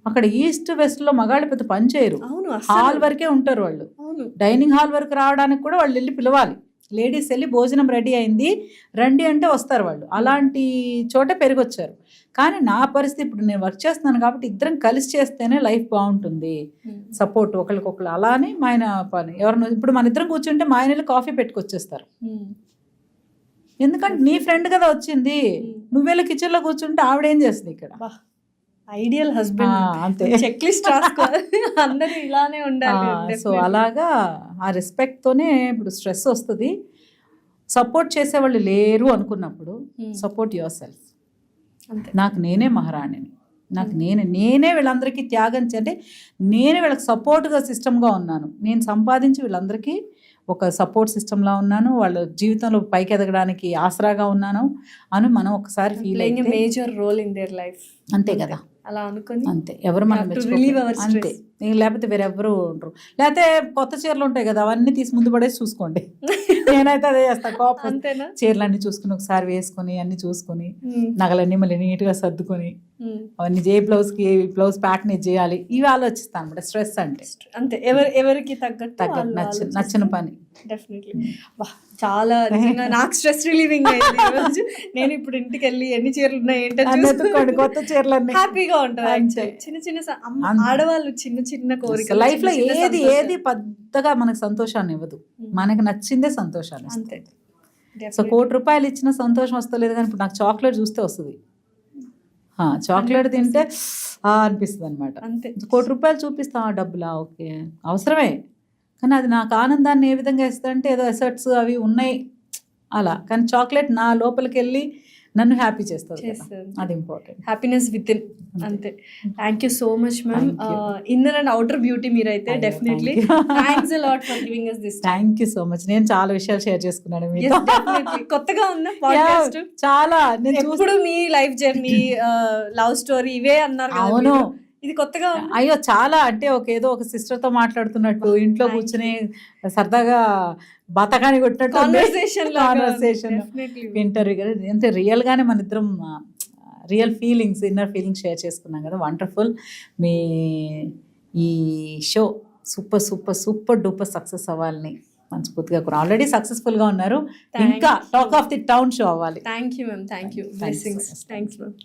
అక్కడ ఈస్ట్ వెస్ట్ లో మగాళ్ళు పెద్ద పని చేయరు, హాల్ వరకే ఉంటారు వాళ్ళు. డైనింగ్ హాల్ వరకు రావడానికి కూడా వాళ్ళు వెళ్ళి పిలవాలి. లేడీస్ వెళ్ళి భోజనం రెడీ అయింది రండి అంటే వస్తారు వాళ్ళు. అలాంటి చోట పెరిగొచ్చారు. కానీ నా పరిస్థితి, ఇప్పుడు నేను వర్క్ చేస్తున్నాను కాబట్టి ఇద్దరం కలిసి చేస్తేనే లైఫ్ బాగుంటుంది, సపోర్ట్ ఒకరికొకరు. అలానే మా ఆయన పని ఎవరిని, ఇప్పుడు మన ఇద్దరం కూర్చుంటే మా ఆయన కాఫీ పెట్టుకొచ్చేస్తారు. ఎందుకంటే నీ ఫ్రెండ్ కదా వచ్చింది, నువ్వెళ్ళి కిచెన్ లో కూర్చుంటే ఆవిడేం చేస్తుంది ఇక్కడ? Ideal husband. అంతే, చెక్ లిస్ట్ రాసుకోవాలి, అందరూ ఇలానే ఉండాలి. సో అలాగా ఆ రెస్పెక్ట్ తోనే ఇప్పుడు స్ట్రెస్ వస్తుంది. సపోర్ట్ చేసేవాళ్ళు లేరు అనుకున్నప్పుడు సపోర్ట్ యువర్ సెల్ఫ్. నాకు నేనే మహారాణిని, నాకు నేనే వీళ్ళందరికీ త్యాగం అంటే నేనే వీళ్ళకి సపోర్ట్గా సిస్టమ్గా ఉన్నాను. నేను సంపాదించి వీళ్ళందరికీ ఒక సపోర్ట్ సిస్టమ్లా ఉన్నాను, వాళ్ళ జీవితంలో పైకి ఎదగడానికి ఆసరాగా ఉన్నాను అని మనం ఒకసారి ఫీల్ అయ్యి major role in their life. అంతే కదా, అలా అనుకుని అంతే. ఎవరు మనం అంతే, లేకపోతే వేరెవరు ఉండరు. లేకపోతే కొత్త చీరలు ఉంటాయి కదా, అవన్నీ తీసి ముందు పడేసి చూసుకోండి. నేనైతే అదే చేస్తాను. కోపం చీరలన్నీ చూసుకుని ఒకసారి వేసుకొని అన్ని చూసుకొని నగలన్నీ మళ్ళీ నీట్గా సర్దుకొని అవన్నీ బ్లౌజ్ ప్యాక్ని చేయాలి, ఇవి ఆలోచిస్తాను అనమాట. స్ట్రెస్ అంటే అంతే, ఎవరికి తగ్గట్టు నచ్చిన పని. డెఫినెట్లీ. చాలా నిజంగా నాకు స్ట్రెస్ రిలీవింగ్ అయింది ఈరోజు. నేను ఇప్పుడు ఇంటికి వెళ్ళి ఎన్ని చీరలు ఉన్నాయి ఏంటంటే కొత్త చీరలన్నీ హ్యాపీగా ఉంటుంది. చిన్న చిన్న ఆడవాళ్ళు చిన్న చిన్న కోరిక లైఫ్ లో ఏది పెద్దగా మనకు సంతోషాన్ని ఇవ్వదు, మనకు నచ్చిందే సంతోషాన్ని ఇస్తుంది. సో ₹1,00,000 ఇచ్చిన సంతోషం వస్తలేదు, కానీ ఇప్పుడు నాకు చాక్లెట్ చూస్తే వస్తుంది. చాక్లెట్ తింటే అనిపిస్తుంది అనమాట. ₹1,00,000 చూపిస్తా, డబ్బులా ఓకే అవసరమే, కానీ అది నాకు ఆనందాన్ని ఏ విధంగా ఇస్తుందంటే ఏదో ఎసర్ట్స్ అవి ఉన్నాయి అలా. కానీ చాక్లెట్ నా లోపలికి వెళ్ళి నన్ను హ్యాపీ చేస్తుంది, అది ఇంపార్టెంట్. హ్యాపీనెస్ విత్ ఇన్, అంతే. Thank you so much ma'am. Inner and outer beauty మీరైతే. Definitely thanks a lot for giving us this. Thank you so much. నేను చాలా విషయాలు షేర్ చేసుకున్నాను మీతో. కొత్తగా ఉన్న పాడ్కాస్ట్ చాలా. నేను ఎప్పుడు మీ లైఫ్ జర్నీ, లవ్ స్టోరీ ఇవే అన్నారు. అవును, ఇది కొత్తగా. అయ్యో చాలా, అంటే ఏదో ఒక సిస్టర్ తో మాట్లాడుతున్నట్టు ఇంట్లో కూర్చుని సరదాగా బతకాని కొట్టినట్టు కాన్వర్సేషన్ వింటారు కదా. అంటే రియల్ గానే మన ఇద్దరం real feelings, inner feelings share చేసుకున్నాం కదా. వండర్ఫుల్. మీ ఈ show super super super duper success అవ్వాలని మనస్ఫూర్తిగా. ఆల్రెడీ సక్సెస్ఫుల్ గా ఉన్నారు, ఇంకా talk of the town show అవ్వాలి. Thank you ma'am. Thank you. Blessings. Thanks ma'am.